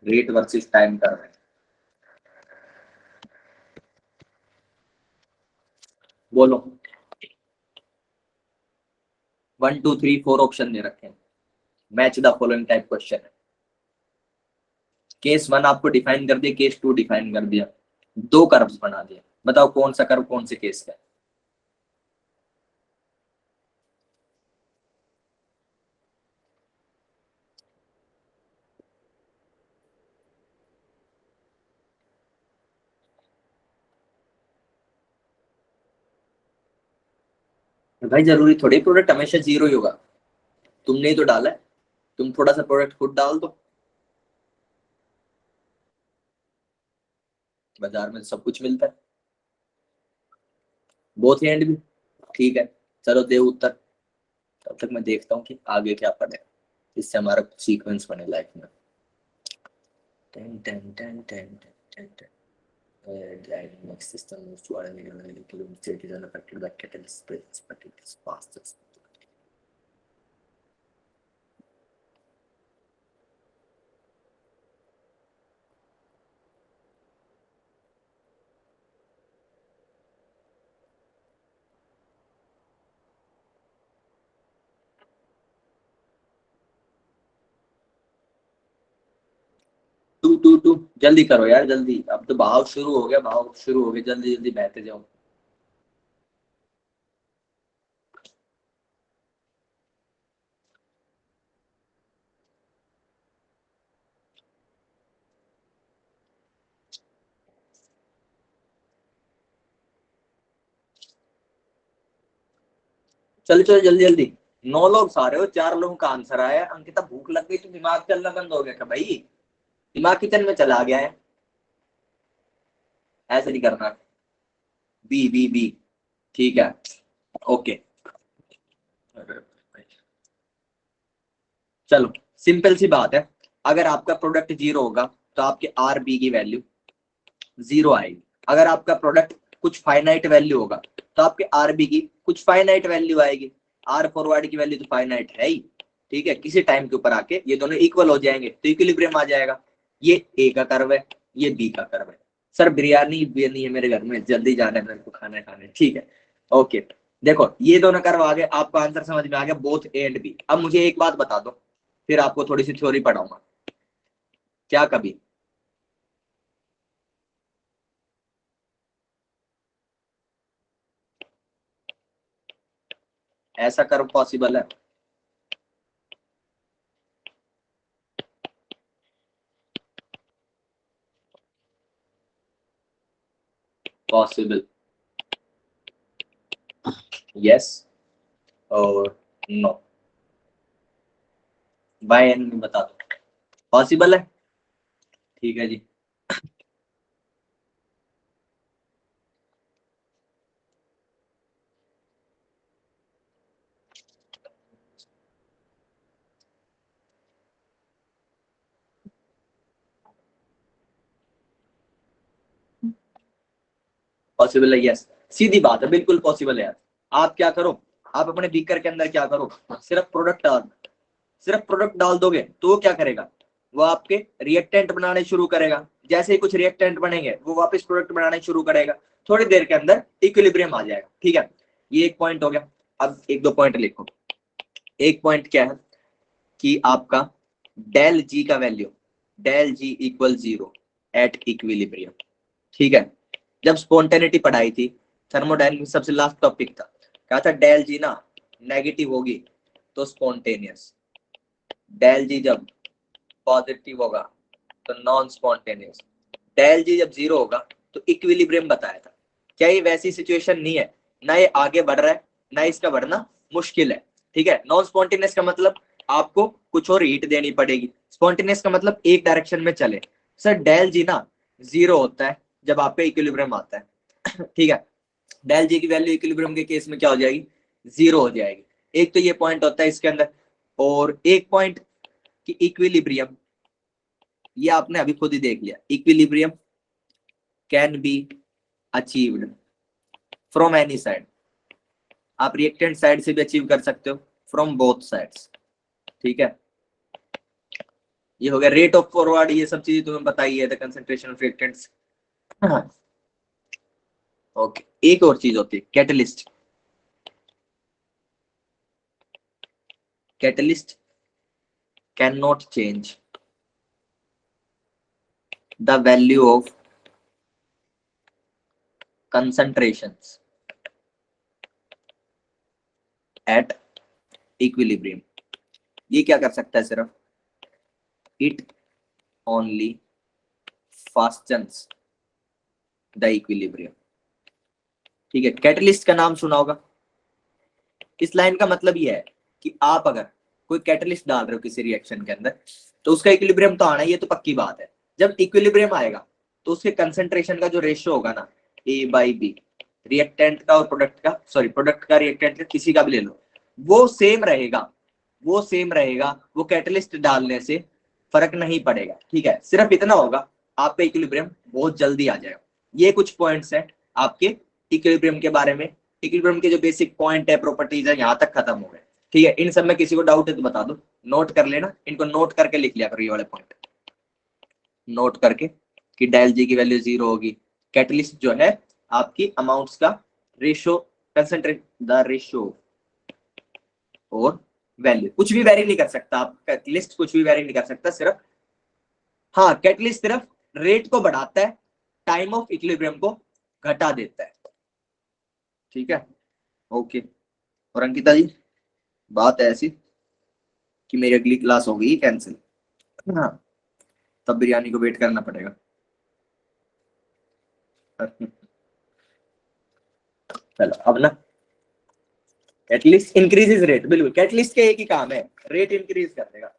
rate versus time कर रहे हैं, बोलो। 1 2 3 4 ऑप्शन दे रखे हैं, match the following type question है। केस 1 आपको डिफाइन कर दिया, केस 2 डिफाइन कर दिया, दो कर्व्स बना दिया, बताओ कौन सा कर्व कौन से केस का है। भाई जरूरी थोड़ी प्रोडक्ट हमेशा जीरो ही होगा, तुमने ही तो डाला है, तुम थोड़ा सा प्रोडक्ट खुद डाल दो, बाजार में सब कुछ मिलता है, बोथ एंड भी ठीक है। चलो दे उत्तर, तब तक मैं देखता हूँ कि आगे क्या पढ़े, इससे हमारा सीक्वेंस बने लाइफ में। Ten ten ten ten ten ten dynamic system moves to a million kilometers, it is unaffected by catalyst spreads, but it is fastest. Two two two जल्दी करो यार जल्दी, अब तो बहाव शुरू हो गया, बहाव शुरू हो गया, जल्दी जल्दी बहते जाओ। चलो चलो जल्दी जल्दी, 9 लोग सारे हो, 4 लोगों का आंसर आया। अंकिता भूख लग गई तो दिमाग चलना बंद हो गया क्या भाई, दिमाग किचन में चला गया है, ऐसे नहीं करना। बी बी बी ठीक है, ओके। चलो सिंपल सी बात है, अगर आपका प्रोडक्ट जीरो होगा तो आपके आर बी की वैल्यू जीरो आएगी। अगर आपका प्रोडक्ट कुछ फाइनाइट वैल्यू होगा तो आपके आर बी की कुछ फाइनाइट वैल्यू आएगी। आर फॉरवर्ड की वैल्यू तो फाइनाइट है ही, ठीक है, किसी टाइम के ऊपर आके ये दोनों इक्वल हो जाएंगे तो इक्विलिब्रियम आ जाएगा। ये ए का कर्व है, ये बी का कर्व है। सर बिरयानी बिरयानी है मेरे घर में, जल्दी जाना है मेरे को खाना खाने, ठीक है ओके। देखो ये दोनों कर्व आ गए, आपको आंसर समझ में आ गया, बोथ ए एंड बी। अब मुझे एक बात बता दो, फिर आपको थोड़ी सी थ्योरी पढ़ाऊंगा। क्या कभी ऐसा कर्व पॉसिबल है? पॉसिबल, यस और नो, बाय एंड में बता दो, पॉसिबल है, ठीक है जी। पॉसिबल है? यस, सीधी बात है, बिल्कुल पॉसिबल है यार। आप क्या करो, आप अपने बीकर के अंदर क्या करो, सिर्फ प्रोडक्ट डाल दोगे तो वो क्या करेगा, वो आपके रिएक्टेंट बनाने शुरू करेगा। जैसे ही कुछ रिएक्टेंट बनेंगे वो वापस प्रोडक्ट बनाने शुरू करेगा, थोड़ी देर के अंदर इक्विलिब्रियम आ जाएगा। ठीक है, ये एक पॉइंट हो गया। अब एक दो पॉइंट लिखो। एक पॉइंट क्या है कि आपका डेल जी का वैल्यू, del g equal 0 at equilibrium. ठीक है, जब स्पॉन्टेनिटी पढ़ाई थी थर्मोडायनेमिक्स सबसे लास्ट टॉपिक था, कहा था डेल जी ना नेगेटिव होगी तो स्पॉन्टेनियस, डेल जी जब पॉजिटिव होगा तो नॉन स्पॉन्टेनियस, डेल जी जब 0 होगा तो इक्विलिब्रियम बताया था। क्या ये वैसी सिचुएशन नहीं है, ना ये आगे बढ़ रहा है ना इसका बढ़ना मुश्किल है। ठीक है, नॉन स्पॉन्टेनियस का मतलब आपको कुछ और हीट देनी पड़ेगी, स्पॉन्टेनियस का मतलब एक डायरेक्शन में चले। सर डेल जी ना 0 होता है जब आप पे इक्विलिब्रियम आता है। ठीक है, डेल जी की वैल्यू इक्विलिब्रियम के केस में क्या हो जाएगी, 0 हो जाएगी। एक तो ये पॉइंट होता है इसके अंदर, और एक पॉइंट कि इक्विलिब्रियम, ये आपने अभी खुद ही देख लिया, equilibrium can be achieved from any side. आप रिएक्टेंट साइड से भी अचीव कर सकते हो, फ्रॉम बोथ साइड्स। ठीक है, ये हो गया रेट ऑफ फॉरवर्ड, ये सब चीजें तुम्हें बताई है, the concentration of reactants. Okay, एक और चीज होती है catalyst. Catalyst can not change the value of concentrations at equilibrium। ये क्या कर सकता है, सिर्फ it only fastens the equilibrium। ठीक है, कैटलिस्ट का नाम सुना होगा। इस लाइन का मतलब ये है कि आप अगर कोई कैटलिस्ट डाल रहे हो किसी रिएक्शन के अंदर तो उसका इक्विलिब्रियम तो आना ही, ये तो पक्की बात है। जब इक्विलिब्रियम आएगा तो उसके कंसंट्रेशन का जो रेशियो होगा ना, ए बाई बी, रिएक्टेंट का और प्रोडक्ट का, सॉरी प्रोडक्ट का रिएक्टेंट का किसी का भी ले लो, वो सेम रहेगा, वो सेम रहेगा, वो कैटलिस्ट डालने से फर्क नहीं पड़ेगा। ठीक है, सिर्फ इतना होगा आप पे इक्विलिब्रियम बहुत जल्दी आ जाएगा। ये कुछ पॉइंट्स हैं आपके इक्विलिब्रियम के बारे में। इक्विलिब्रियम के जो बेसिक पॉइंट है, प्रॉपर्टीज है, यहाँ तक खत्म हो गए। ठीक है, इन सब में किसी को डाउट है तो बता दो, नोट कर लेना, इनको नोट करके लिख लिया करो, ये वाले पॉइंट नोट करके कि डेल जी की वैल्यू 0 होगी। कैटलिस्ट जो है आपकी अमाउंट्स का रेशियो, कंसंट्रेट द रेशियो और वैल्यू, कुछ भी वेरी नहीं कर सकता आप, कैटलिस्ट कुछ भी वेरी नहीं कर सकता, सिर्फ हाँ कैटलिस्ट सिर्फ रेट को बढ़ाता है, टाइम ऑफ इक्विलिब्रियम को घटा देता है। ठीक है, ओके। और अंकिता जी, बात ऐसी कि मेरी अगली क्लास हो गई कैंसिल, हाँ तब बिरयानी को वेट करना पड़ेगा। चलो अब ना, कैटलिस्ट इंक्रीजेस रेट, बिल्कुल कैटलिस्ट का एक ही काम है, रेट इंक्रीज कर देगा।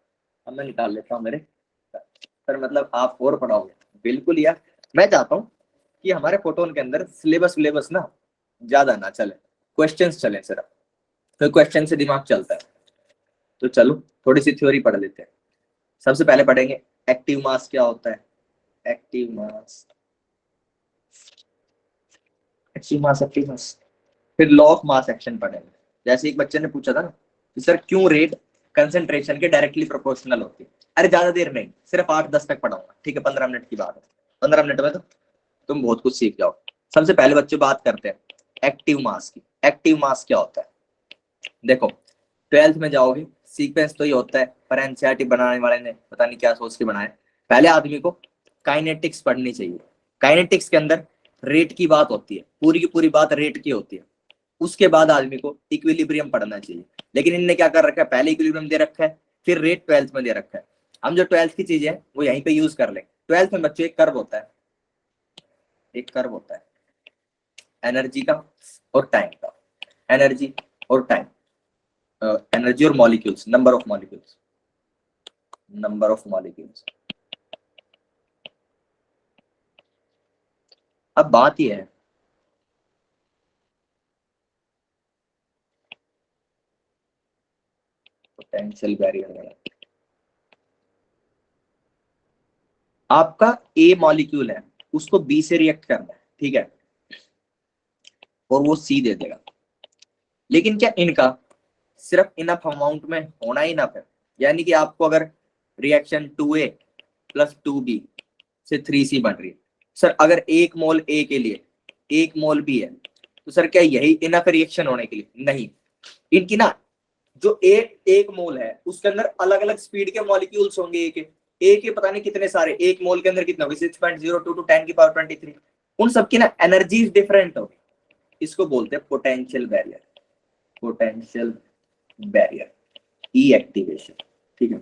अब मैं निकाल लेता हूँ मेरे सर, मतलब आप और पढ़ाओगे, बिल्कुल यार। मैं चाहता हूँ कि हमारे फोटोन के अंदर सिलेबस ना ज्यादा ना चले, क्वेश्चंस चले सिर्फ, तो क्वेश्चन से दिमाग चलता है। तो चलो थोड़ी सी थ्योरी पढ़ लेते हैं। सबसे पहले पढ़ेंगे एक्टिव मास क्या होता है, एक्टिव मास, एक्टिव मास। फिर लॉ ऑफ मास एक्शन पढ़ेंगे। जैसे एक बच्चे ने पूछा था ना कि सर क्यों रेट कंसंट्रेशन के डायरेक्टली प्रोपोर्शनल होती है। अरे ज्यादा देर नहीं, सिर्फ 8-10 तक पढ़ाऊंगा, ठीक है, 15 मिनट की बात है, 15 मिनट में तो तुम बहुत कुछ सीख जाओ। सबसे पहले बच्चों बात करते हैं एक्टिव मास की। एक्टिव मास क्या होता है, देखो 12th में जाओगे, सीक्वेंस तो ये होता है, पर एनसीईआरटी बनाने वाले ने पता नहीं क्या सोच के बनाया। पहले आदमी को काइनेटिक्स पढ़नी चाहिए। काइनेटिक्स के अंदर रेट की बात होती है, पूरी की पूरी बात रेट की होती है। उसके बाद आदमी को इक्विलिब्रियम पढ़ना चाहिए, लेकिन इनने क्या कर रखा है, पहले इक्विलिब्रियम दे रखा है, फिर रेट 12th में दे रखा है। हम जो 12th की चीज है वो यहीं पे यूज कर लेंगे। 12th में बच्चों एक कर्व होता है, एक कर्व होता है एनर्जी का और टाइम का, एनर्जी और टाइम, एनर्जी और molecules, number of molecules, number of molecules. अब बात यह है, पोटेंशियल बैरियर, आपका ए मॉलिक्यूल है, उसको बी से रिएक्ट करना है, ठीक है। और वो C दे देगा। लेकिन क्या इनका सिर्फ इनफ अमाउंट में होना ही इनफ है? यानी कि आपको अगर रिएक्शन 2A प्लस 2B से 3C बन रही है, सर अगर 1 मोल A के लिए 1 मोल B है, तो सर क्या यही इनफ रिएक्शन होने के लिए? नहीं, इनकी ना जो एक मोल है उसके अंदर अलग अलग स्पीड के मॉलिक्यूल्स होंगे। ए के पता नहीं कितने सारे, 1 मोल के अंदर कितने होंगे, 6.02 टू 10 की पावर 23। उन सबकी ना एनर्जीज डिफरेंट होगी। इसको बोलते हैं पोटेंशियल बैरियर, पोटेंशियल बैरियर, ई एक्टिवेशन। ठीक है,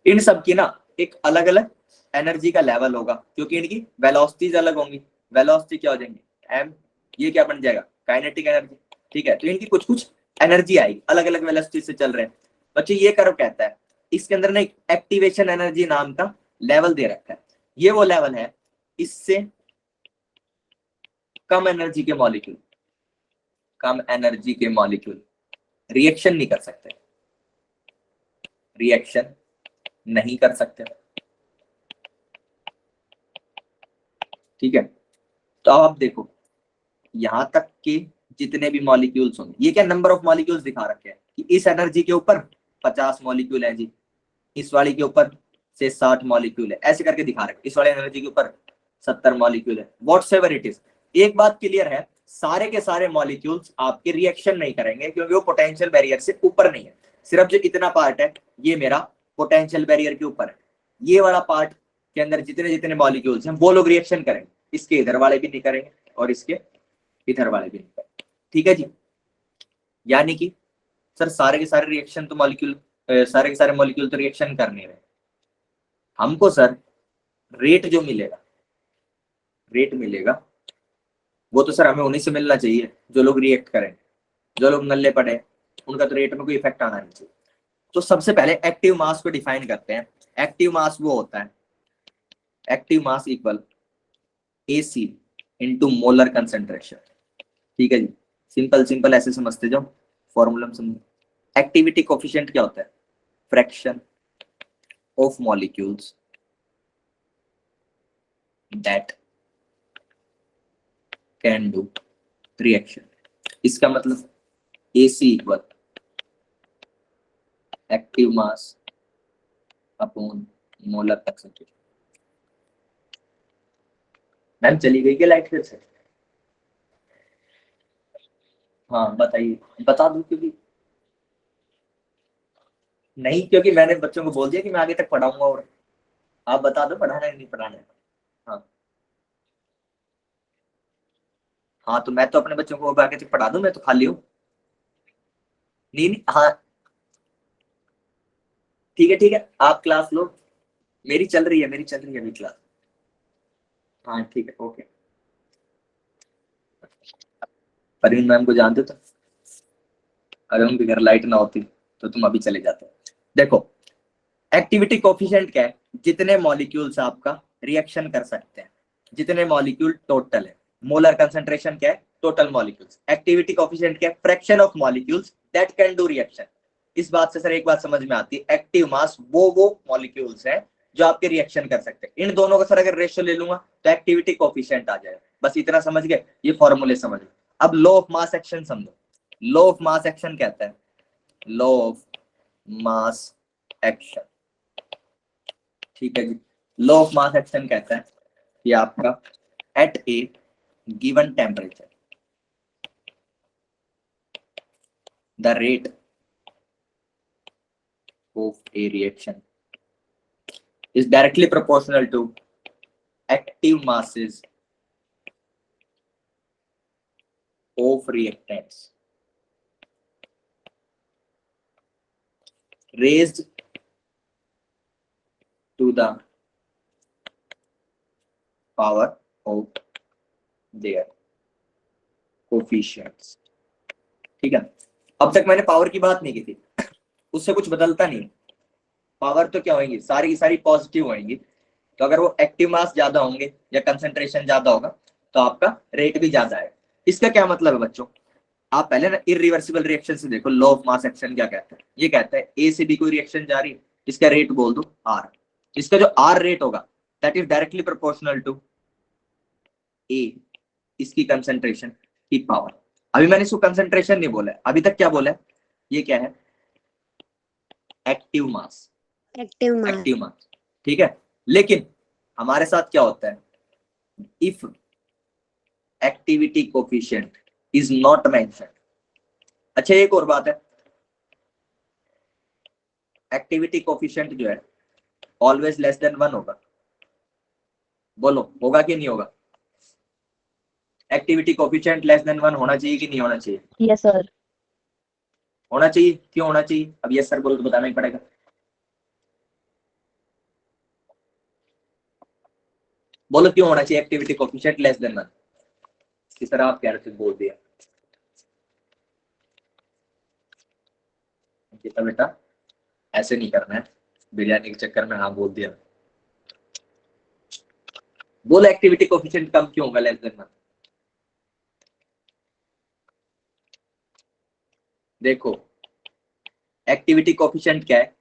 इन सब की ना एक अलग अलग एनर्जी का लेवल होगा, क्योंकि इनकी वेलोसिटीज अलग होंगी। वेलोसिटी क्या हो जाएंगी, एम, ये क्या बन जाएगा, काइनेटिक एनर्जी। ठीक है, तो इनकी कुछ कुछ एनर्जी आएगी, अलग अलग वेलोसिटी से चल रहे हैं। बच्चे ये कर्व कहता है, इसके अंदर ना एक एक्टिवेशन एनर्जी नाम का लेवल दे रखा है। ये वो लेवल है, इससे कम एनर्जी के मॉलिक्यूल, कम एनर्जी के मॉलिक्यूल रिएक्शन नहीं कर सकते, रिएक्शन नहीं कर सकते। ठीक है, तो अब आप देखो यहां तक के जितने भी मॉलिक्यूल्स होंगे, ये क्या नंबर ऑफ मॉलिक्यूल्स दिखा रखे हैं कि इस एनर्जी के ऊपर 50 मॉलिक्यूल है जी, इस वाली के ऊपर से 60 मॉलिक्यूल है, ऐसे करके दिखा रखे। इस वाले एनर्जी के ऊपर 70 मॉलिक्यूल है, व्हाटसएवर इट इज। एक बात क्लियर है, सारे के सारे मॉलिक्यूल्स आपके रिएक्शन नहीं करेंगे, क्योंकि वो पोटेंशियल बैरियर से ऊपर नहीं है। सिर्फ जो इतना पार्ट है ये मेरा पोटेंशियल बैरियर के ऊपर है। ये वाला पार्ट के अंदर जितने जितने मॉलिक्यूल्स हैं वो लोग रिएक्शन करेंगे, इसके इधर वाले भी नहीं करेंगे और इसके इधर वाले भी नहीं करेंगे। ठीक है जी, यानी कि सर सारे के सारे रिएक्शन तो मॉलिक्यूल, सारे के सारे मॉलिक्यूल तो रिएक्शन कर नहीं रहे। हमको सर रेट जो मिलेगा, रेट मिलेगा वो तो सर हमें उन्हीं से मिलना चाहिए जो लोग रिएक्ट करें। जो लोग नल्ले पड़े उनका तो रेट में कोई इफेक्ट आना नहीं चाहिए। तो सबसे पहले एक्टिव मास को डिफाइन करते हैं। एक्टिव मास वो होता है, active mass equal AC into molar concentration. ठीक है जी, सिंपल सिंपल ऐसे समझते जाओ, फॉर्मूला में समझो। एक्टिविटी कोफिशिएंट क्या होता है, fraction of molecules that can do reaction. इसका मतलब AC equal active mass upon molar concentration. Ma'am चली गई क्या लाइट फिर से? हाँ बताइए, बता दूं क्योंकि नहीं, क्योंकि मैंने बच्चों को बोल दिया कि मैं आगे तक पढ़ाऊंगा, और आप बता दो पढ़ाना है नहीं पढ़ाना है। हाँ हाँ, तो मैं तो अपने बच्चों को आगे तक पढ़ा दूं, मैं तो खाली हूँ। नहीं नहीं, हाँ ठीक है, आप क्लास लो, मेरी चल रही है, मेरी चल रही है अभी क्लास। हाँ ठीक है, ओके। परवीन मैम को जानते तो, अगर उनके घर लाइट ना होती तो तुम अभी चले जाते। देखो एक्टिविटी कोफिशिएंट क्या है, जितने मॉलिक्यूल्स आपका रिएक्शन कर सकते हैं, जितने मॉलिक्यूल टोटल है। मोलर कंसंट्रेशन क्या है, टोटल मॉलिक्यूल्स। एक्टिविटी कोफिशिएंट क्या है, fraction of molecules that can do reaction. इस बात से सर एक बात समझ में आती है, एक्टिव मास वो मॉलिक्यूल्स हैं जो आपके रिएक्शन कर सकते हैं। इन दोनों का सर अगर रेशियो ले लूंगा तो एक्टिविटी कोफिशिएंट आ जाएगा। बस इतना समझ गए, ये फॉर्मूले समझ गए। अब लॉ ऑफ मास एक्शन समझो। लॉ ऑफ मास एक्शन कहता है, लॉ ऑफ मास एक्शन, ठीक है जी। लॉ ऑफ मास एक्शन कहता है कि आपका at a given temperature the rate of a reaction is directly proportional to active masses of reactants raised to the power of their coefficients। ठीक है, अब तक मैंने पावर की बात नहीं की थी, उससे कुछ बदलता नहीं। पावर तो क्या होंगी, सारी की सारी पॉजिटिव होंगी। तो अगर वो एक्टिव मास ज्यादा होंगे या कंसंट्रेशन ज्यादा होगा तो आपका रेट भी ज्यादा है। इसका क्या मतलब है बच्चों, आप पहले ना इरिवर्सिबल रिएक्शन से देखो। लॉ ऑफ मास एक्शन क्या कहता है, ये कहता है ए से बी कोई रिएक्शन जा रही है, इसका रेट बोल दो आर। इसका जो आर रेट होगा that is directly proportional to A, इसकी कंसंट्रेशन की पावर। अभी मैंने इसको कंसंट्रेशन नहीं बोला है, अभी तक क्या बोला है, ये क्या है, active mass, active mass. Active mass, ठीक है। लेकिन हमारे साथ क्या होता है, if activity coefficient is not mention. अच्छा एक और बात है, एक्टिविटी कोफिशिएंट जो है ऑलवेज लेस देन 1 होगा, बोलो होगा कि नहीं होगा, एक्टिविटी कोफिशिएंट लेस देन 1 होना चाहिए कि नहीं होना चाहिए, यस सर। होना चाहिए। क्यों होना चाहिए, अब यस सर बोलो तो बताना ही पड़ेगा। बोलो क्यों होना चाहिए एक्टिविटी कोफिशिएंट लेस देन 1, किस तरह आप कह रहे थे, बोल दिया कितना बेटा, ऐसे नहीं करना है, बिरयानी के चक्कर में हाँ बोल दिया। बोलो एक्टिविटी कोफिशिएंट कम क्यों होगा लेस देन 1, देखो एक्टिविटी कोफिशिएंट क्या है,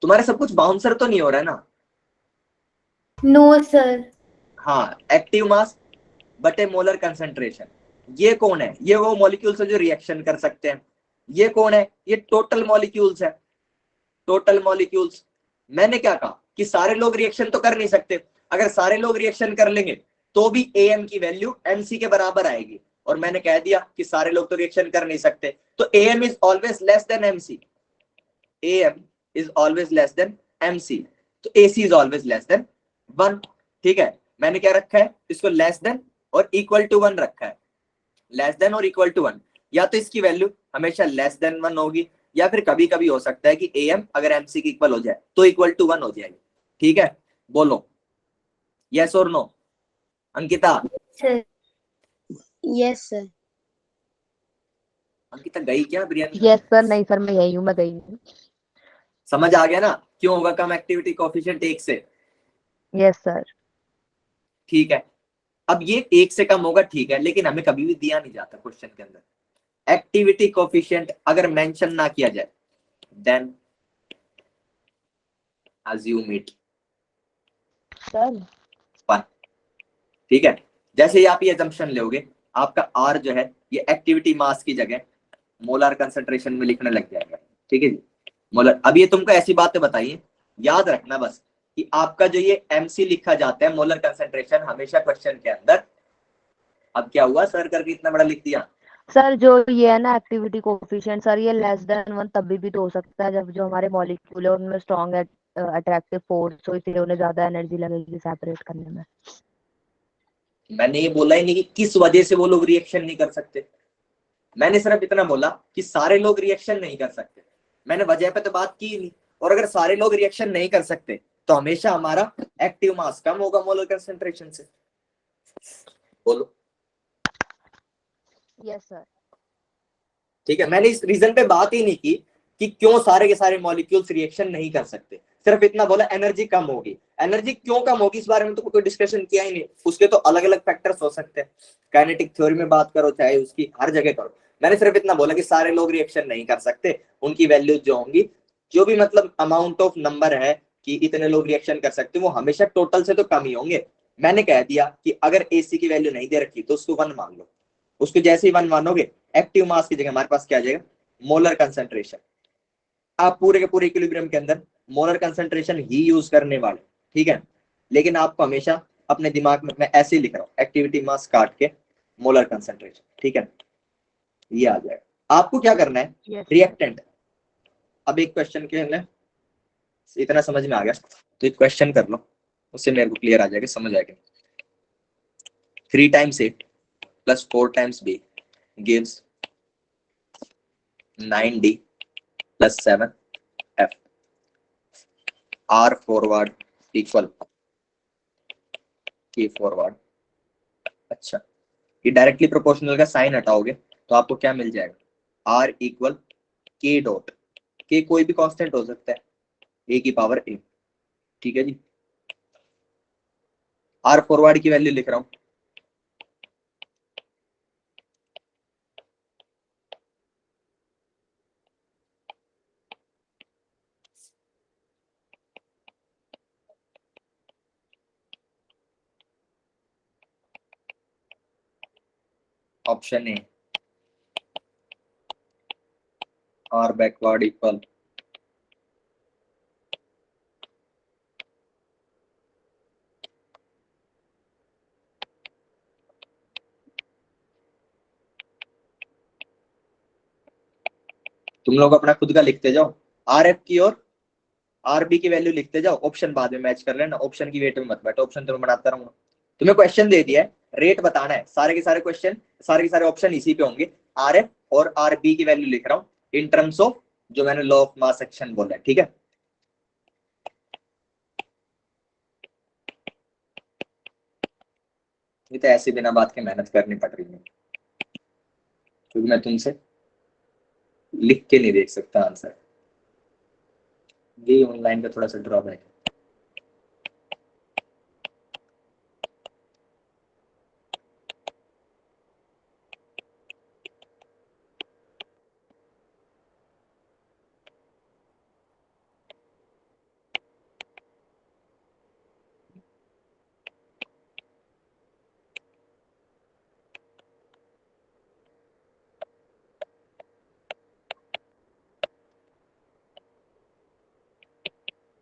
तुम्हारा सब कुछ बाउंसर तो नहीं हो रहा है ना, नो सर। हाँ एक्टिव मास बटे मोलर कंसंट्रेशन, ये कौन है, ये वो मॉलिक्यूल्स है जो रिएक्शन कर सकते हैं, ये कौन है, ये टोटल मॉलिक्यूल्स है, टोटल मॉलिक्यूल्स। मैंने क्या कहा कि सारे लोग रिएक्शन तो कर नहीं सकते, अगर सारे लोग रिएक्शन कर लेंगे तो भी एम की वैल्यू एमसी के बराबर आएगी, और मैंने कह दिया कि सारे लोग तो रिएक्शन कर नहीं सकते, तो M is always less than MC, M is always less than MC, तो AC is always less than 1, ठीक है। मैंने क्या रखा है, इसको लेस देन और इक्वल टू 1 रखा है, लेस देन और इक्वल टू 1, या तो इसकी वैल्यू हमेशा लेस देन 1 होगी, या फिर कभी कभी हो सकता है कि एम अगर एमसी की इक्वल हो जाए तो इक्वल टू 1 हो जाएगी, ठीक है। बोलो यस और no, Ankita, sir yes sir. Ankita गई क्या बिरयानी, यस सर। नहीं सर, मैं यही हूँ, मैं गई हूँ। समझ आ गया ना क्यों होगा कम एक्टिविटी कोफिशिएंट 1 से, यस सर। ठीक है। अब ये 1 से कम होगा, ठीक है, लेकिन हमें कभी भी दिया नहीं जाता क्वेश्चन के अंदर एक्टिविटी कोफिशिएंट अगर मेंशन ना किया जाए, देन assume it सर 1, ठीक है। जैसे ही आप ये assumption लोगे, आपका R जो है ये एक्टिविटी मास की जगह मोलर कंसंट्रेशन में लिखने लग जाएगा, ठीक है जी। मोलर, अब ये तुमको ऐसी बातें बताइए, याद रखना बस कि आपका जो ये MC लिखा जाता है मोलर कंसंट्रेशन हमेशा क्वेश्चन के अंदर, अब क्या हुआ सर करके इतना बड़ा लिख दिया, सर, जो ये है ना एक्टिविटी कोफिशिएंट सर, ये लेस देन 1 तभी भी तो हो सकता है जब जो हमारे मॉलिक्यूल है उनमें स्ट्रॉन्ग अट्रैक्टिव फोर्स हो, इसलिए उन्हें ज्यादा एनर्जी लगेगी सेपरेट करने में। मैंने ये बोला ही नहीं कि किस वजह से वो लोग रिएक्शन नहीं कर सकते, मैंने सिर्फ इतना बोला कि सारे लोग रिएक्शन नहीं कर सकते, मैंने वजह पे तो बात की ही नहीं, और अगर सारे लोग रिएक्शन नहीं कर सकते तो हमेशा हमारा एक्टिव मास कम होगा मोलर कंसंट्रेशन से, बोलो यस सर। ठीक है। मैंने इस रीजन पे बात ही नहीं की कि क्यों सारे के सारे मॉलिक्यूल्स रिएक्शन नहीं कर सकते, सिर्फ इतना बोला एनर्जी कम होगी, एनर्जी क्यों कम होगी इस बारे में तो कोई डिस्कशन किया ही नहीं, उसके तो अलग अलग फैक्टर्स हो सकते हैं, काइनेटिक थ्योरी में बात करो चाहे उसकी हर जगह करो, मैंने सिर्फ इतना बोला कि सारे लोग रिएक्शन नहीं कर सकते, उनकी वैल्यूज जो होंगी, जो भी मतलब अमाउंट ऑफ नंबर है कि इतने लोग रिएक्शन कर सकते वो हमेशा टोटल से तो कम ही होंगे। मैंने कह दिया कि अगर एसी की वैल्यू नहीं दे रखी तो उसको 1 मान लो, उसको जैसे ही 1 मानोगे एक्टिव मास की जगह हमारे पास क्या आ जाएगा, मोलर कंसंट्रेशन। आप पूरे के पूरे इक्विलिब्रियम के अंदर मोलर कंसंट्रेशन ही यूज करने वाले, ठीक है। लेकिन आपको हमेशा अपने दिमाग में, मैं ऐसे ही लिख रहा हूँ एक्टिविटी मास काट के मोलर कंसंट्रेशन, ठीक है, ये आ जाएगा। आपको क्या करना है, यस रिएक्टेंट, अब एक क्वेश्चन के अंदर इतना समझ में आ गया तो एक क्वेश्चन कर लो, उससे मेरे को क्लियर आ जाएगा, समझ आएगा। 3 times A plus 4 times B gives 9D plus 7F, R forward equal K forward। अच्छा, ये डायरेक्टली प्रोपोर्शनल का साइन हटाओगे तो आपको क्या मिल जाएगा, R equal K dot, K कोई भी कांस्टेंट हो सकता है, A की पावर A, ठीक है जी। R फॉरवर्ड की वैल्यू लिख रहा हूं, option A R backward equal तुम लोग अपना खुद का लिखते जाओ, आर एफ की और आर बी की वैल्यू लिखते जाओ, ऑप्शन बाद में मैच कर लेना, ऑप्शन की वेट में मत बैठो, ऑप्शन तो मैं बनाता रहूंगा। तुम्हें क्वेश्चन दे दिया है, रेट बताना है, सारे के सारे क्वेश्चन, सारे के सारे ऑप्शन इसी पे होंगे, आर एफ और आर बी की वैल्यू लिख रहा हूँ इन टर्म्स ऑफ जो मैंने लॉ ऑफ मास एक्शन बोला है, ठीक है। ये तो ऐसे बिना बात के मेहनत करनी पड़ रही है, क्योंकि मैं तुमसे लिख के नहीं देख सकता आंसर, ये ऑनलाइन का थोड़ा सा ड्रॉबैक है।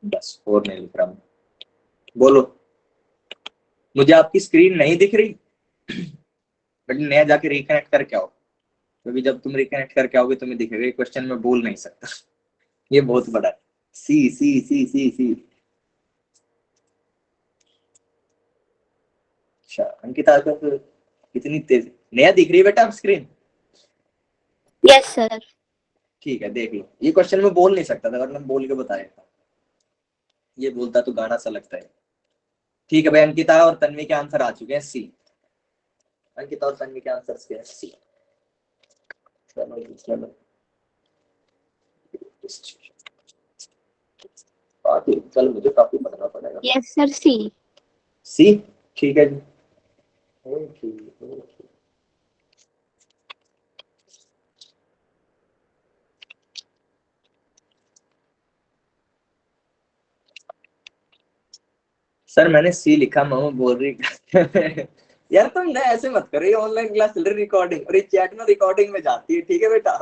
बस और नहीं लिख रहा हूँ, बोलो। मुझे आपकी स्क्रीन नहीं दिख रही बट नया जाके रिकनेक्ट करके आओ, क्योंकि जब तुम रिकनेक्ट करके आओगे तुम्हें दिखेगा, ये क्वेश्चन मैं बोल नहीं सकता ये बहुत बड़ा है, सी सी सी सी सी। अच्छा अंकिता तो कितनी तेज, नया दिख रही है बेटा आप स्क्रीन? Yes sir. ठीक है देख लो, ये क्वेश्चन मैं बोल नहीं सकता था, अगर मैं बोल के बताया था, ये बोलता तो गाना सा लगता है। ठीक है भाई, अंकिता और तन्वी के आंसर आ चुके हैं सी, अंकिता और तन्वी के आंसर क्या है सी। चलो चलो कल मुझे काफी पढ़ना पड़ेगा। यस सर सी। सी ठीक है जी, ओके। सर मैंने सी लिखा, मामा बोल रही यार तुम ना ऐसे मत करो, ये ऑनलाइन क्लास चल रही रिकॉर्डिंग, और ये चैट में रिकॉर्डिंग में जाती है, ठीक है बेटा।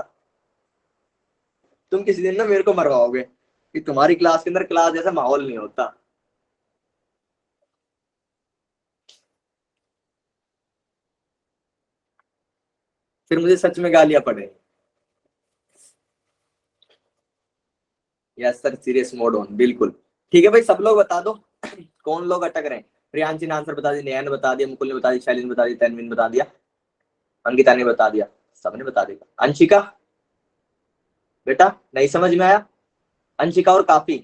तुम किसी दिन ना मेरे को मरवाओगे कि तुम्हारी क्लास के अंदर क्लास जैसा माहौल नहीं होता। फिर मुझे सच में गालियां पड़े। Yes sir, serious mode on, बिल्कुल। ठीक है भाई, सब लोग बता दो कौन लोग अटक रहे हैं। प्रियांशी ने आंसर बता दिया, नयन ने बता दिया, मुकुल ने बता दिया, शैली ने बता दिया, तन्वी ने बता दिया, अंकिता ने बता दिया, सबने बता दिया। अंशिका बेटा नहीं समझ में आया? अंशिका और काफी,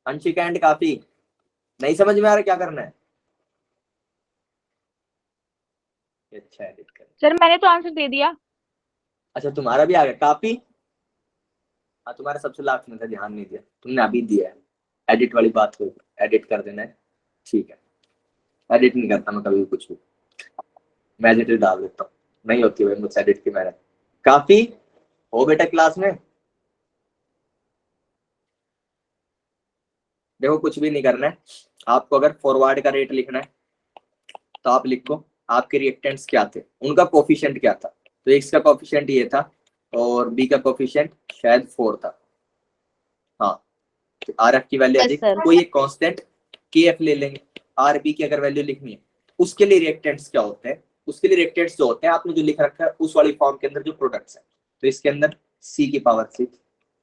अंशिका एंड काफी, नहीं समझ में आ रहा क्या करना है? अच्छा एडिट कर, सर मैंने तो आंसर दे दिया। अच्छा तुम्हारा भी आ गया काफी। हाँ तुम्हारा सबसे लास्ट में था, ध्यान नहीं दिया तुमने, अभी दिया है। एडिट वाली बात को एडिट कर देना है, ठीक है। एडिट नहीं करता मैं कभी भी कुछ भी, मैं एडिट डाल देता हूँ, नहीं होती भाई मुझसे एडिट की मेहनत। काफी हो बेटा क्लास में? देखो कुछ भी नहीं करना है आपको, अगर फॉरवर्ड का रेट लिखना है तो आप लिखो आपके रिएक्टेंट्स क्या थे, उनका कोफिशिएंट क्या था। तो एक्स का कोफिशिएंट ये था और बी का कोफिशिएंट शायद 4 था। हाँ तो आर एफ की वैल्यू Yes, अधिक, sir. कोई एक कांस्टेंट के एफ ले लेंगे। आर बी की अगर वैल्यू लिखनी है उसके लिए रिएक्टेंट्स क्या होते हैं, उसके लिए रिएक्टेंट्स जो होते हैं आपने जो लिख रखा है उस वाली फॉर्म के अंदर जो प्रोडक्ट्स है। तो इसके अंदर सी की पावर 6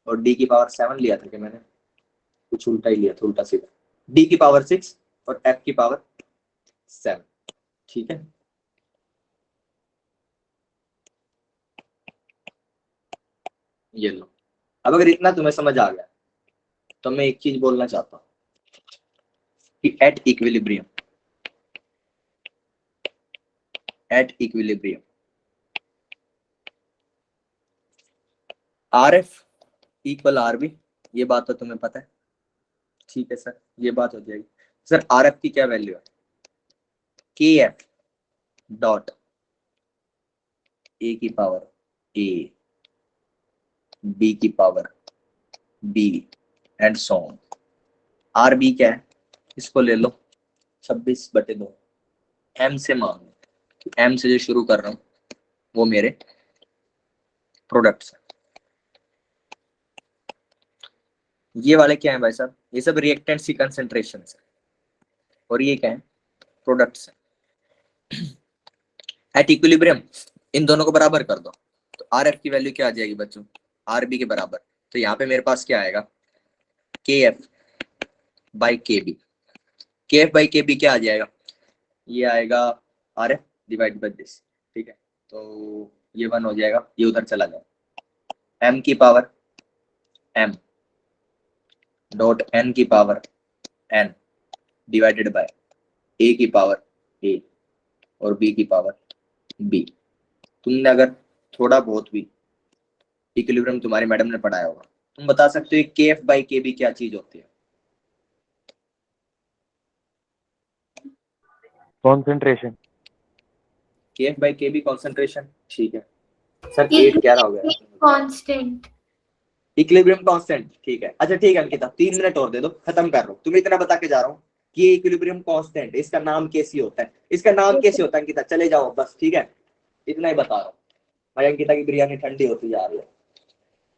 और डी की पावर 7 लिया था कि मैंने कुछ उल्टा ही लिया था, उल्टा सीधा, डी की पावर 6 और एफ की पावर 7, ठीक है। ये लो, अब अगर इतना तुम्हें समझ आ गया तो मैं एक चीज बोलना चाहता हूँ कि at equilibrium r f equal r b, ये बात तो तुम्हें पता है, ठीक है सर, ये बात हो जाएगी। सर आर एफ की क्या वैल्यू है? के एफ डॉट ए की पावर ए, बी की power b and so on. R b क्या है, इसको ले लो 26/2, एम से मान लो एम से जो शुरू कर रहा हूँ वो मेरे प्रोडक्ट्स। ये वाले क्या है भाई साहब, ये सब रिएक्टेंट्स की कंसेंट्रेशन है, और ये क्या है, प्रोडक्ट्स है। एट इक्विलिब्रियम इन दोनों को बराबर कर दो, तो आर एफ की वैल्यू क्या आ जाएगी बच्चों, आर बी के बराबर। तो यहाँ पे मेरे पास क्या आएगा, के एफ बाई के बी। के एफ बाई के बी क्या आ जाएगा, ये आएगा R F divide by this, ठीक है। तो ये 1 हो जाएगा, ये उधर चला जाएगा, एम की पावर एम डॉट एन की पावर एन डिवाइडेड बाय ए की पावर ए और बी की पावर बी। तुमने अगर थोड़ा बहुत भी इक्विलिब्रियम तुम्हारी मैडम ने पढ़ाया होगा, तुम बता सकते हो के एफ बाई के बी क्या चीज होती है। कॉन्सेंट्रेशन। के एफ बाई के बी कॉन्सेंट्रेशन, ठीक है सर। 8:11 हो गया। कांस्टेंट। इक्विलिब्रियम कांस्टेंट, ठीक है। अच्छा ठीक है अंकिता, 3 मिनट और दे दो, खत्म कर रहा हूँ। तुम्हें इतना बता के जा रहा हूँ कि ये इक्विलिब्रियम कांस्टेंट, इसका नाम कैसे होता है, इसका नाम कैसे होता है अंकिता, चले जाओ बस, ठीक है। इतना ही बता रहा हूँ भाई, अंकिता की बिरयानी ठंडी होती जा रही है।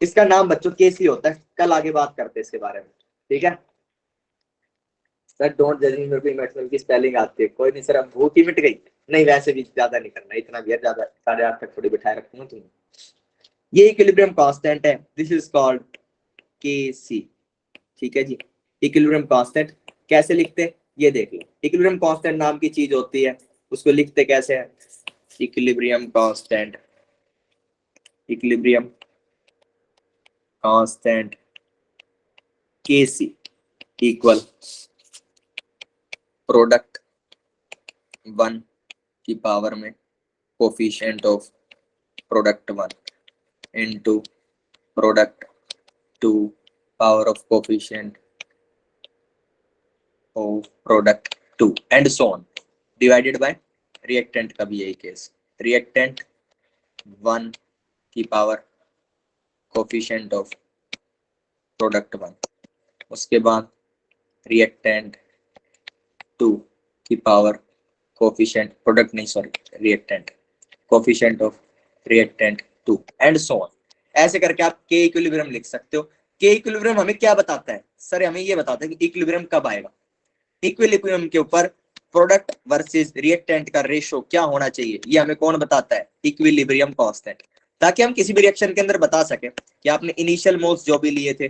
इसका नाम बच्चों कैसे होता है, कल आगे बात करते हैं इसके बारे में, ठीक है। सर डोंट जज मी, मेरे को इमोशनल की स्पेलिंग आती है। कोई नहीं सर, अब भूख ही मिट गई। नहीं वैसे भी ज्यादा नहीं करना, इतना भी ज्यादा 8:30 तक थोड़ी बिठाए रखूंगा तुम्हें। ये इक्विलिब्रियम कांस्टेंट है, दिस इज कॉल्ड Kc, ठीक है जी। इक्विलिब्रियम कांस्टेंट कैसे लिखते हैं ये देख लो। इक्विलिब्रियम कांस्टेंट नाम की चीज होती है, उसको लिखते कैसे है, equilibrium constant, equilibrium constant Kc equal product 1 की पावर में coefficient of product 1 into product 2 power of coefficient of product 2 and so on, divided by reactant का भी यही केस, रिएक्टेंट 1 की पावर कोफिशिएंट ऑफ प्रोडक्ट 1, उसके बाद रिएक्टेंट 2 की पावर कोफिशिएंट प्रोडक्ट नहीं sorry reactant coefficient of reactant 2 and so on. ऐसे करके आप के इक्विलिब्रियम लिख सकते हो। के इक्विलिब्रियम हमें क्या बताता है सर, हमें ये बताता है कि इक्विलिब्रियम कब आएगा। इक्विलिब्रियम के ऊपर प्रोडक्ट वर्सेस रिएक्टेंट का रेशो क्या होना चाहिए, ये हमें कौन बताता है, इक्विलिब्रियम कांस्टेंट। ताकि हम किसी भी रिएक्शन के अंदर बता सके कि आपने इनिशियल मोल्स जो भी लिए थे,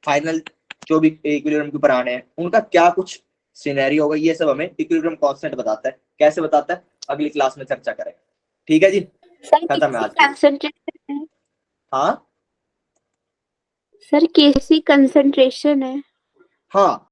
फाइनल जो भी इक्विलिब्रियम के ऊपर आने हैं, उनका क्या कुछ सिनेरियो होगा, ये सब हमें इक्विलिब्रियम कांस्टेंट बताता है। कैसे बताता है अगली क्लास में चर्चा करेंगे, ठीक है जी। खत्म है आज की। कंसंट्रेशन है हाँ सर, कैसी कंसंट्रेशन है। हाँ